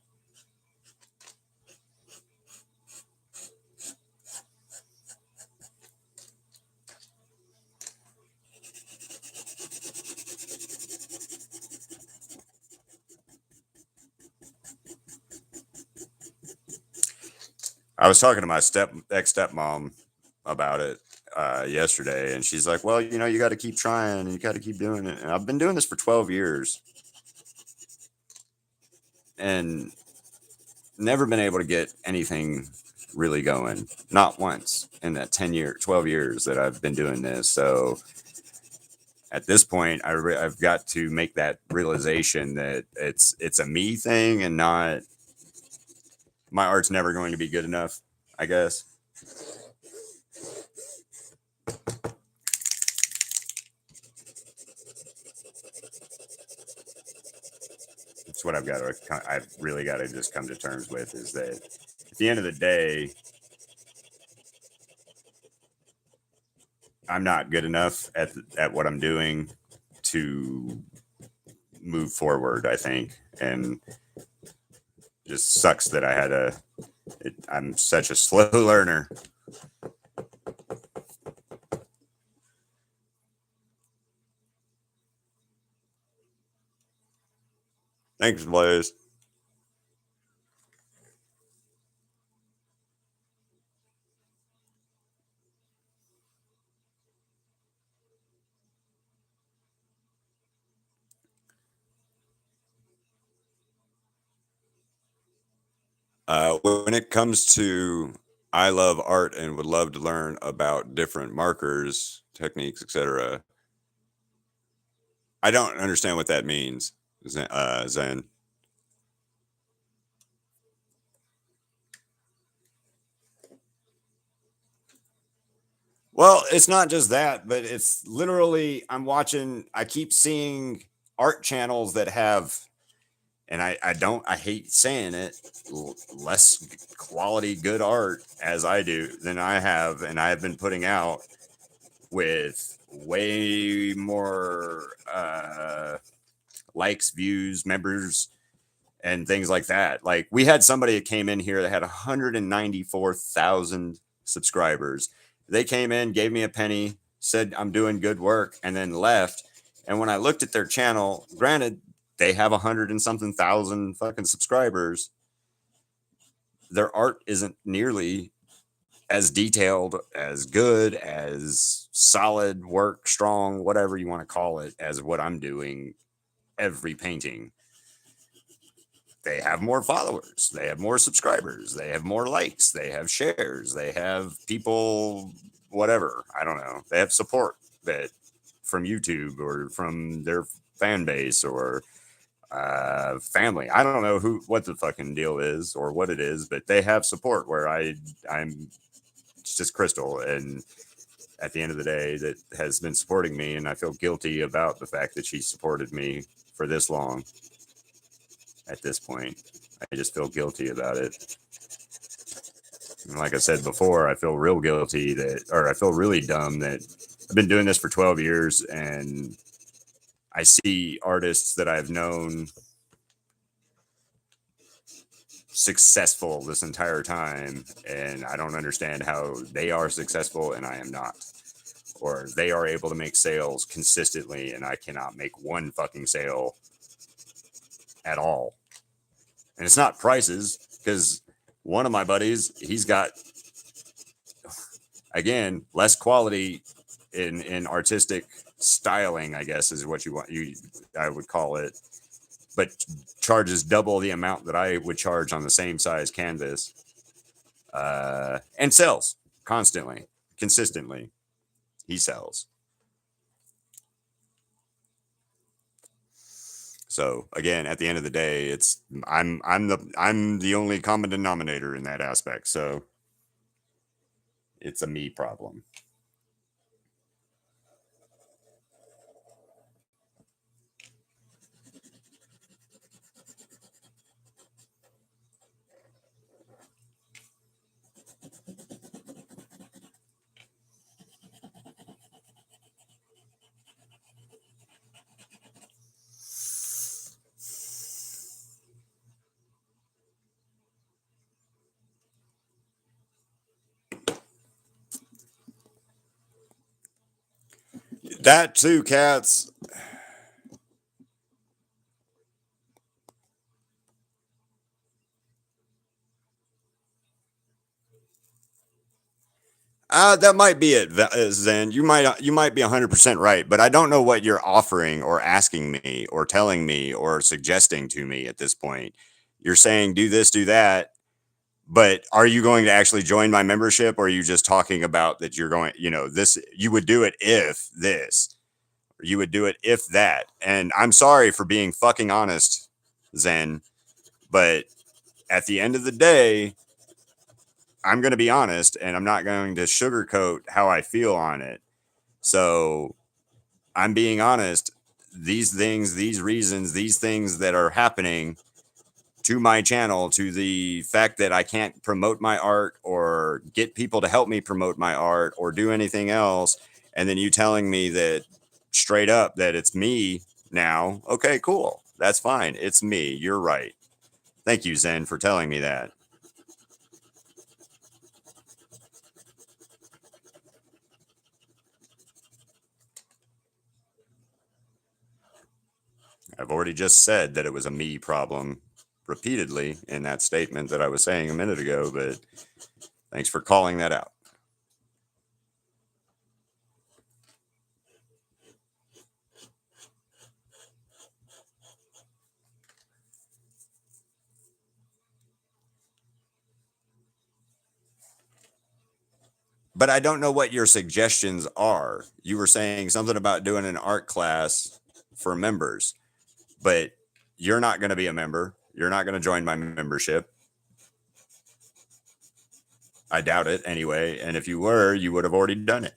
I was talking to my ex-stepmom about it yesterday, and she's like, well, you know, you got to keep trying and you got to keep doing it. And I've been doing this for 12 years and never been able to get anything really going. Not once in that 12 years that I've been doing this. So at this point, I've got to make that realization that it's a me thing and not my art's never going to be good enough, I guess. It's what I've really got to just come to terms with, is that at the end of the day, I'm not good enough at what I'm doing to move forward, I think. And just sucks that I'm such a slow learner. Thanks, Blaze. When it comes to, I love art and would love to learn about different markers, techniques, etc. I don't understand what that means, Zen. Well, it's not just that, but it's literally, I keep seeing art channels that have, and I hate saying it, less quality good art as I do than I have, and I have been putting out with way more likes, views, members, and things like that. Like, we had somebody that came in here that had 194,000 subscribers. They came in, gave me a penny, said I'm doing good work, and then left. And when I looked at their channel, granted, they have 100 and something thousand fucking subscribers, their art isn't nearly as detailed, as good, as solid work, strong, whatever you want to call it, as what I'm doing every painting. They have more followers, they have more subscribers, they have more likes, they have shares, they have people, whatever, I don't know, they have support that from YouTube or from their fan base or family. I don't know what the fucking deal is or what it is, but they have support where I'm just Crystal, and at the end of the day, that has been supporting me, and I feel guilty about the fact that she supported me for this long. At this point, I just feel guilty about it. And like I said before, I feel real guilty I feel really dumb that I've been doing this for 12 years and I see artists that I've known successful this entire time, and I don't understand how they are successful and I am not. Or they are able to make sales consistently and I cannot make one fucking sale at all. And it's not prices, because one of my buddies, he's got, again, less quality in artistic styling, I guess is what I would call it, but charges double the amount that I would charge on the same size canvas, and sells consistently. He sells. So again, at the end of the day, I'm the only common denominator in that aspect. So it's a me problem. That too, cats. That might be it, Zen. You might be 100% right, but I don't know what you're offering or asking me or telling me or suggesting to me at this point. You're saying do this, do that, but are you going to actually join my membership, or are you just talking about that you're going, this, you would do it if this, or you would do it if that. And I'm sorry for being fucking honest, Zen, but at the end of the day, I'm going to be honest and I'm not going to sugarcoat how I feel on it. So I'm being honest. These things, these reasons, these things that are happening to my channel, to the fact that I can't promote my art or get people to help me promote my art or do anything else. And then you telling me that straight up that it's me now. Okay, cool. That's fine. It's me. You're right. Thank you, Zen, for telling me that. I've already just said that it was a me problem repeatedly in that statement that I was saying a minute ago, but thanks for calling that out. But I don't know what your suggestions are. You were saying something about doing an art class for members, but you're not going to be a member. You're not going to join my membership. I doubt it anyway. And if you were, you would have already done it.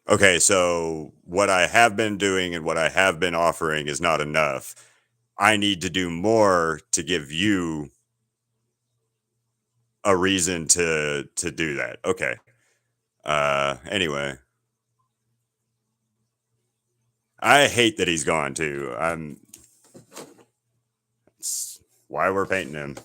Okay, so what I have been doing and what I have been offering is not enough. I need to do more to give you a reason to do that. Okay. Anyway, I hate that he's gone too. It's why we're painting him.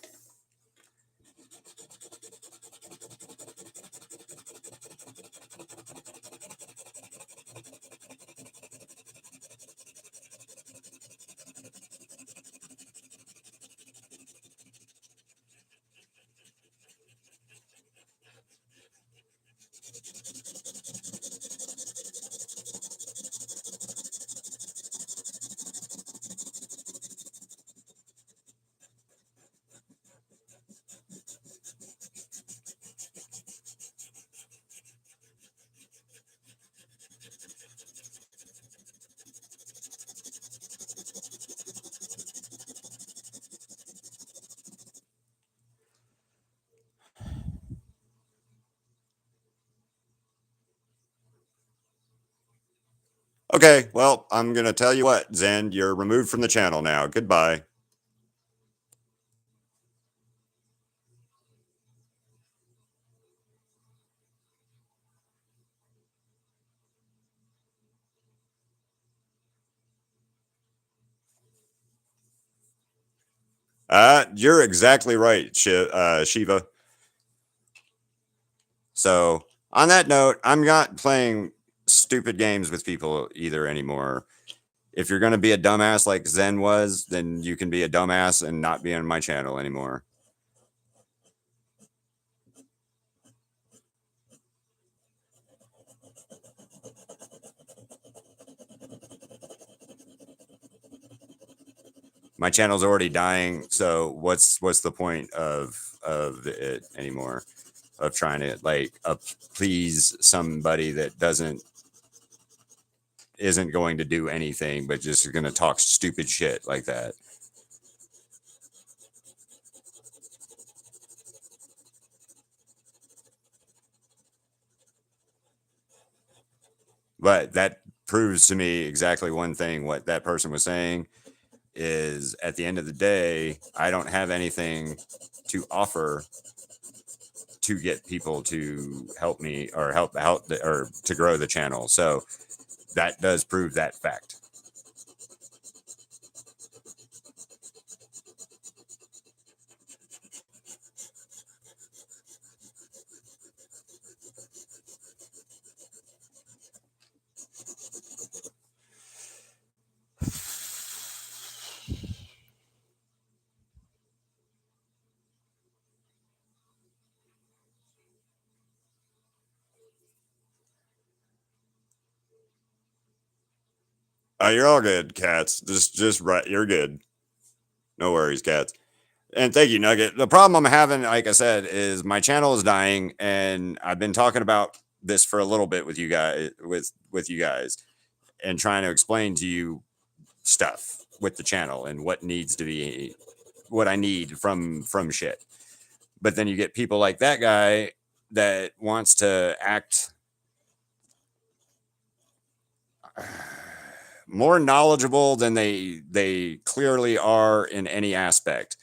Okay, well, I'm gonna tell you what, Zen, you're removed from the channel now. Goodbye. You're exactly right, Shiva. So on that note, I'm not playing stupid games with people either anymore. If you're gonna be a dumbass like Zen was, then you can be a dumbass and not be on my channel anymore. My channel's already dying, so what's the point of it anymore? Of trying to like please somebody that isn't going to do anything but just going to talk stupid shit like that. But that proves to me exactly one thing. What that person was saying is, at the end of the day, I don't have anything to offer to get people to help me or or to grow the channel. So that does prove that fact. You're all good, cats. Just right. You're good. No worries, cats. And thank you, Nugget. The problem I'm having, like I said, is my channel is dying, and I've been talking about this for a little bit with you guys, with you guys, and trying to explain to you stuff with the channel and what needs to be, what I need from shit. But then you get people like that guy that wants to act more knowledgeable than they clearly are in any aspect.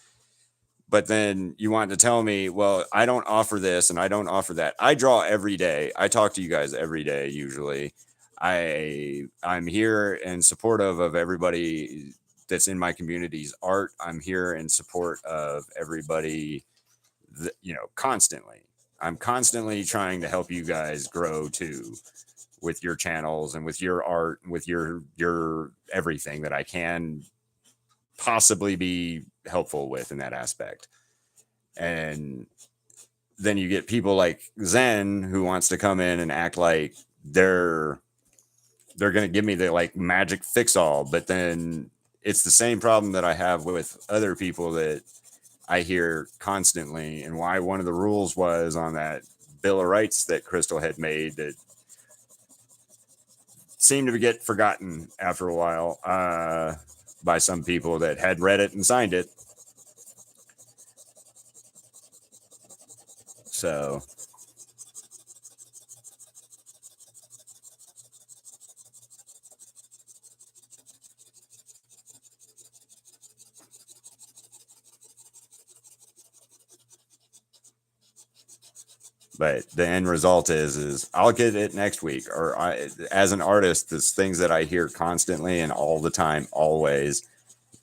But then you want to tell me, well, I don't offer this and I don't offer that. I draw every day. I talk to you guys every day usually. I'm here and supportive of everybody that's in my community's art. I'm here in support of everybody, constantly. I'm constantly trying to help you guys grow too, with your channels and with your art, with your everything that I can possibly be helpful with in that aspect. And then you get people like Zen who wants to come in and act like they're going to give me the like magic fix all, but then it's the same problem that I have with other people that I hear constantly, and why one of the rules was on that Bill of Rights that Crystal had made that seemed to get forgotten after a while by some people that had read it and signed it. So, but the end result is I'll get it next week. Or as an artist, there's things that I hear constantly and all the time, always,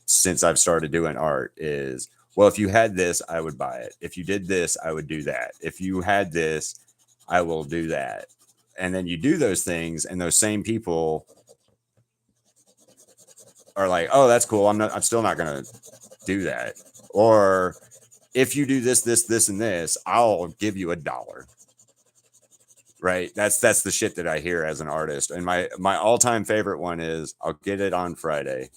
since I've started doing art is, well, if you had this, I would buy it. If you did this, I would do that. If you had this, I will do that. And then you do those things, and those same people are like, "Oh, that's cool. I'm still not going to do that." Or if you do this, this, this, and this, I'll give you $1. Right? That's the shit that I hear as an artist. And my all time favorite one is, I'll get it on Friday.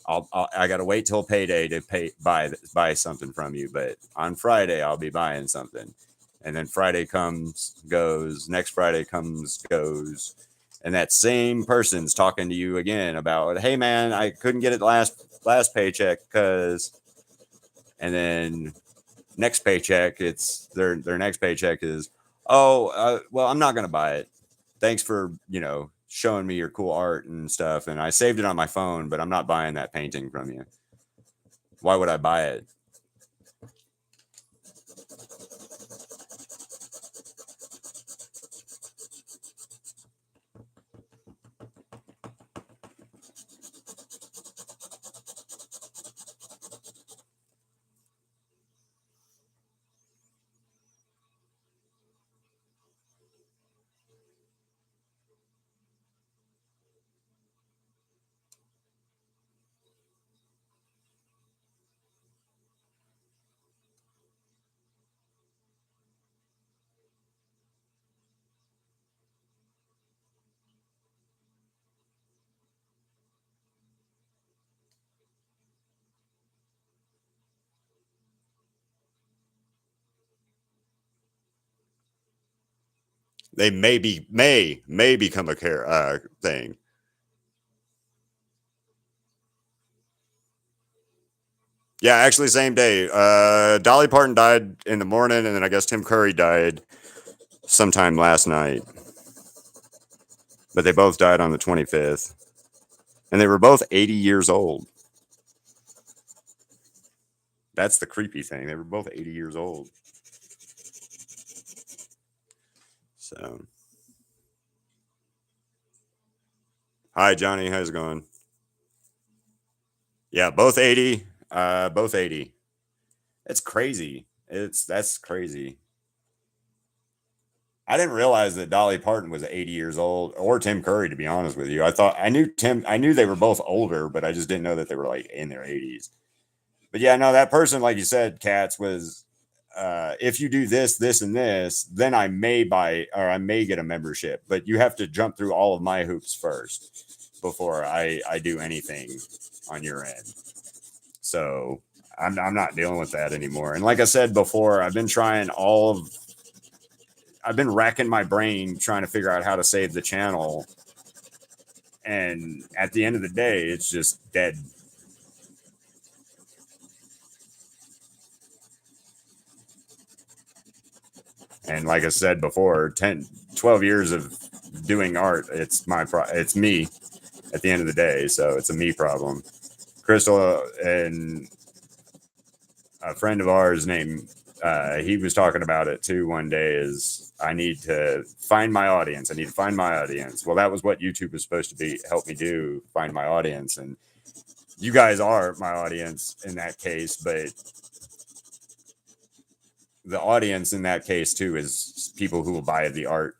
I got to wait till payday to buy something from you, but on Friday I'll be buying something. And then Friday comes, goes, next Friday comes, goes, and that same person's talking to you again about, hey man, I couldn't get it last paycheck because, and then next paycheck, it's their next paycheck is, oh, well, I'm not gonna buy it. Thanks for showing me your cool art and stuff, and I saved it on my phone, but I'm not buying that painting from you. Why would I buy it? They may become a care thing. Yeah, actually, same day. Dolly Parton died in the morning, and then I guess Tim Curry died sometime last night. but they both died on the 25th. And they were both 80 years old. That's the creepy thing. They were both 80 years old. So, hi, Johnny. How's it going? Yeah, both 80. Both 80. It's crazy. That's crazy. I didn't realize that Dolly Parton was 80 years old, or Tim Curry, to be honest with you. I knew they were both older, but I just didn't know that they were like in their 80s. But yeah, no, that person, like you said, Katz, was if you do this, this, and this, then I may get a membership. But you have to jump through all of my hoops first before I do anything on your end. So I'm not dealing with that anymore. And like I said before, I've been racking my brain trying to figure out how to save the channel. And at the end of the day, it's just dead. And like I said before, 12 years of doing art, it's me at the end of the day. So it's a me problem. Crystal and a friend of ours named, he was talking about it too one day, is I need to find my audience. I need to find my audience. Well, that was what YouTube was supposed to help me do, find my audience. And you guys are my audience in that case, but the audience in that case too is people who will buy the art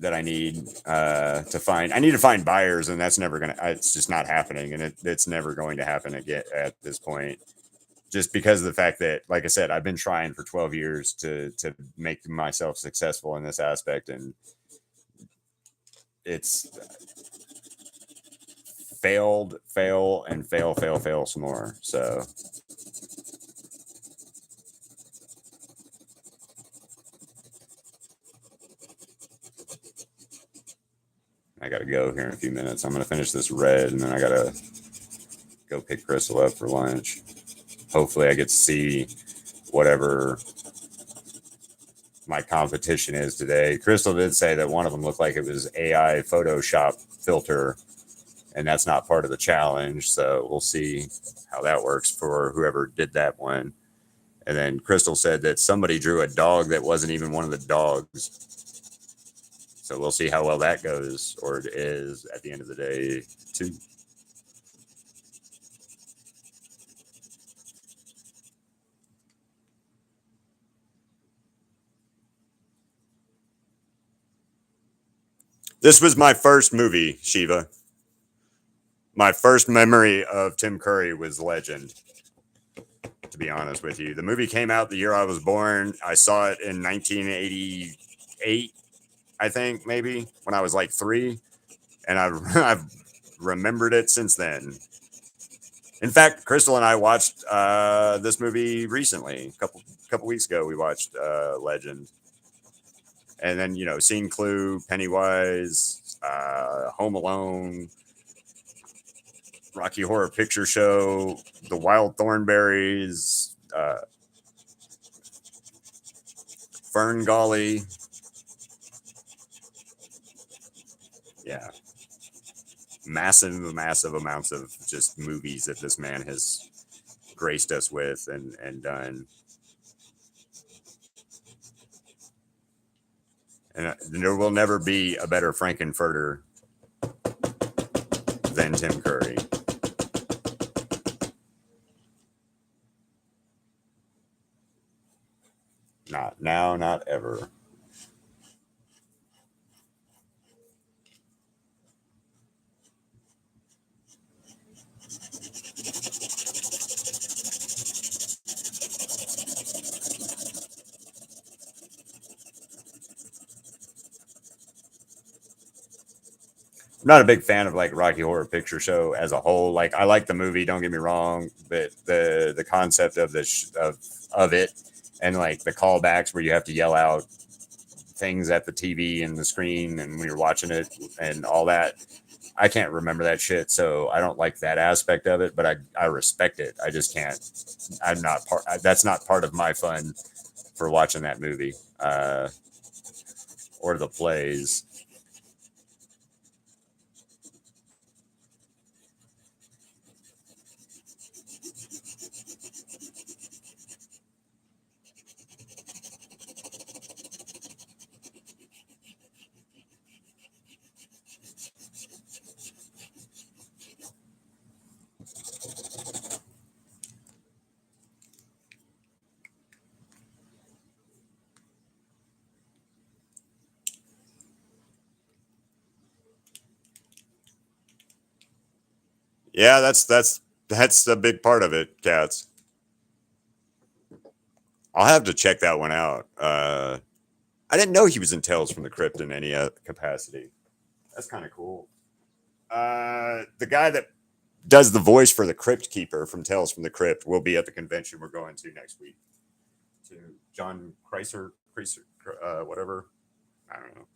that I need to find. I need to find buyers, and that's never it's just not happening, and it's never going to happen again at this point, just because of the fact that, like I said, I've been trying for 12 years to make myself successful in this aspect, and it's fail some more. So I gotta go here in a few minutes. I'm gonna finish this red, and then I gotta go pick Crystal up for lunch. Hopefully I get to see whatever my competition is today. Crystal did say that one of them looked like it was AI Photoshop filter, and that's not part of the challenge. So we'll see how that works for whoever did that one. And then Crystal said that somebody drew a dog that wasn't even one of the dogs. So we'll see how well that goes, or it is at the end of the day, too. This was my first movie, Shiva. My first memory of Tim Curry was Legend, to be honest with you. The movie came out the year I was born. I saw it in 1988, I think, maybe, when I was like 3. And I've remembered it since then. In fact, Crystal and I watched this movie recently. A couple weeks ago, we watched Legend. And then, seeing Clue, Pennywise, Home Alone, Rocky Horror Picture Show, the Wild Thornberrys, FernGully. Yeah. Massive amounts of just movies that this man has graced us with and done. And there will never be a better Frank-N-Furter than Tim Curry. Not now, not ever. I'm not a big fan of like Rocky Horror Picture Show as a whole. Like, I like the movie, don't get me wrong, but the concept of of it, and like the callbacks where you have to yell out things at the TV and the screen and when you're watching it and all that, I can't remember that shit, so I don't like that aspect of it, but I respect it. I just can't. I'm not part. That's not part of my fun for watching that movie or the plays. Yeah, that's a big part of it, cats. I'll have to check that one out. I didn't know he was in Tales from the Crypt in any capacity. That's kind of cool. The guy that does the voice for the Crypt Keeper from Tales from the Crypt will be at the convention we're going to next week. To John Kreiser, whatever. I don't know.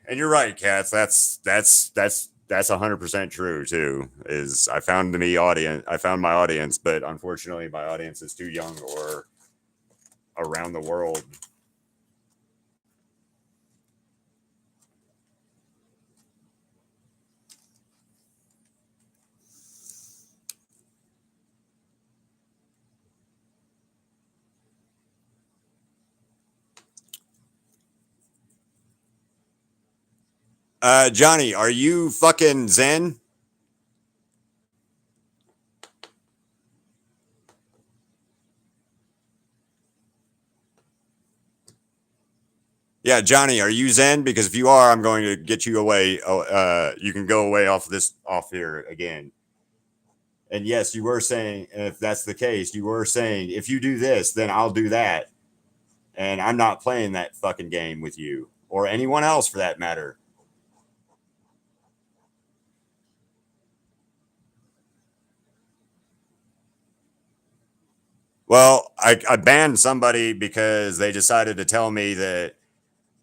And you're right, cats. That's 100% true too. Is I found my audience, but unfortunately my audience is too young or around the world. Johnny, are you fucking Zen? Yeah, Johnny, are you Zen? Because if you are, I'm going to get you away. You can go away off here again. And yes, you were saying, if that's the case, you were saying, if you do this, then I'll do that. And I'm not playing that fucking game with you or anyone else for that matter. Well, I banned somebody because they decided to tell me that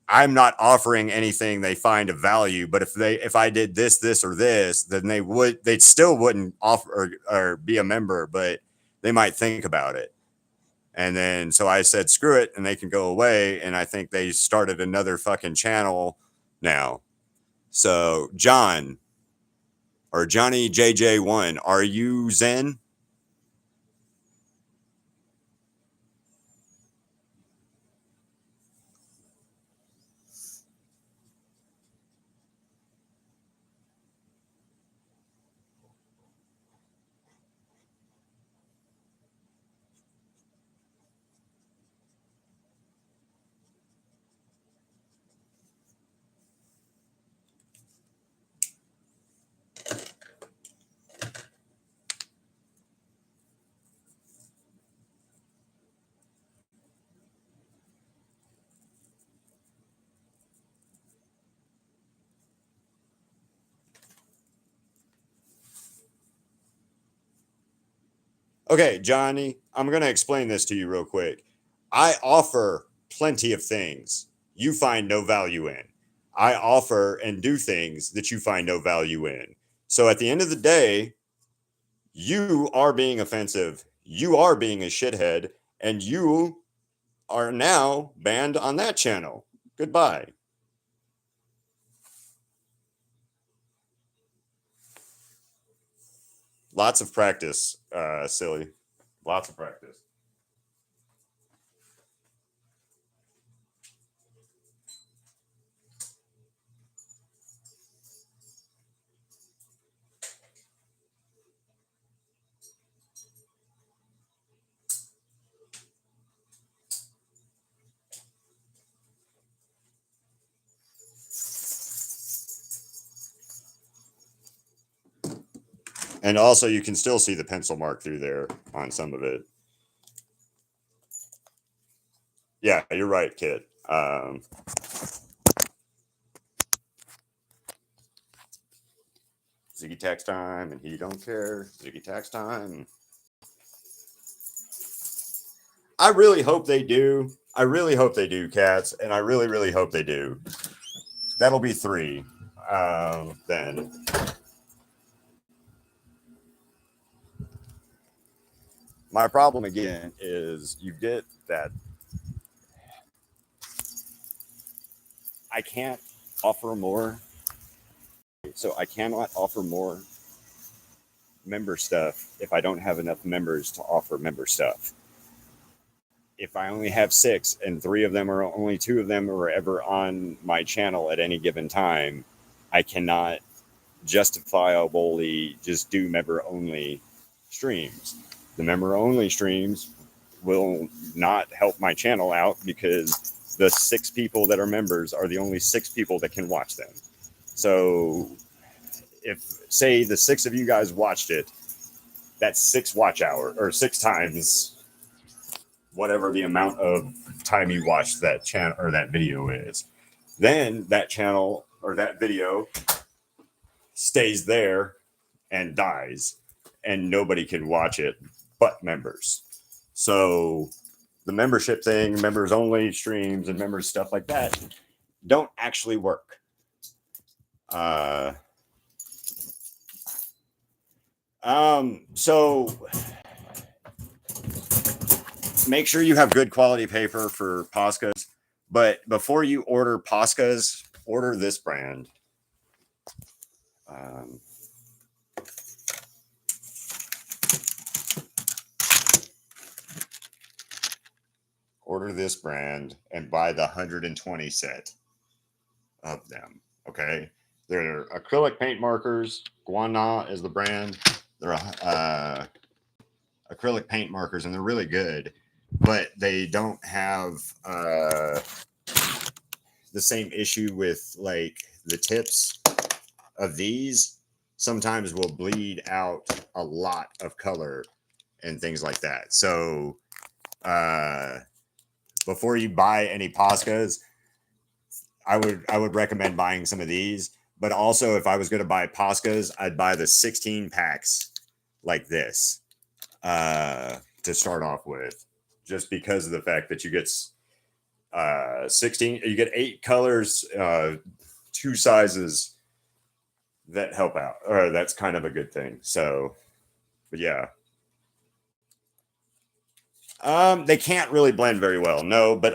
I'm not offering anything they find of value, but if I did this, or this, then they still wouldn't offer or be a member, but they might think about it. And then so I said, screw it, and they can go away. And I think they started another fucking channel now. So John or Johnny JJ1, are you Zen? Okay, Johnny, I'm going to explain this to you real quick. I offer plenty of things you find no value in. I offer and do things that you find no value in. So at the end of the day, you are being offensive. You are being a shithead, and you are now banned on that channel. Goodbye. Lots of practice, silly. Lots of practice. And also, you can still see the pencil mark through there on some of it. Yeah, you're right, kid. Ziggy tax time, and he don't care. Ziggy tax time. I really hope they do. I really hope they do, cats, and I really, really hope they do. That'll be 3. Then my problem again is you get that I can't offer more. So I cannot offer more member stuff if I don't have enough members to offer member stuff. If I only have 6 and 3 of them, or only 2 of them are ever on my channel at any given time, I cannot justifiably just do member only streams. The member only streams will not help my channel out because the 6 people that are members are the only 6 people that can watch them. So if say the 6 of you guys watched it, that's 6 watch hour or 6 times whatever the amount of time you watched that channel or that video is. Then that channel or that video stays there and dies, and nobody can watch it but members. So the membership thing, members only streams and members stuff like that don't actually work. So make sure you have good quality paper for Poscas, but before you order Poscas, order this brand. Order this brand and buy the 120 set of them. Okay, they're acrylic paint markers. Guana is the brand. They're acrylic paint markers, and they're really good, but they don't have the same issue with like the tips of these. Sometimes will bleed out a lot of color and things like that. So before you buy any Poscas, I would recommend buying some of these. But also, if I was going to buy Poscas, I'd buy the 16 packs like this to start off with, just because of the fact that you get 16, you get 8 colors, 2 sizes that help out, or that's kind of a good thing. So, but yeah. They can't really blend very well. No, but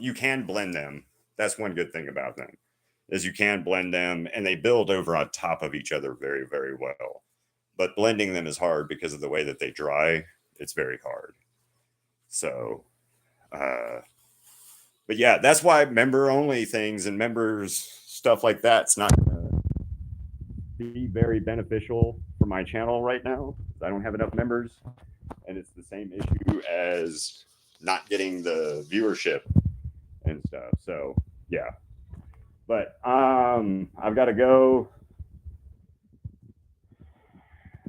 you can blend them. That's one good thing about them, is you can blend them, and they build over on top of each other very, very well. But blending them is hard because of the way that they dry. It's very hard. So, but yeah, that's why member only things and members stuff like that's not going to be very beneficial for my channel right now. I don't have enough members. And it's the same issue as not getting the viewership and stuff. So yeah, but I've got to go,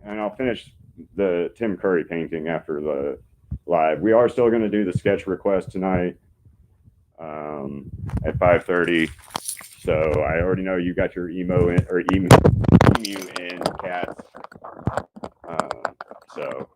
and I'll finish the Tim Curry painting after the live. We are still going to do the sketch request tonight at 5:30. So I already know you got your emu in, Cat. So.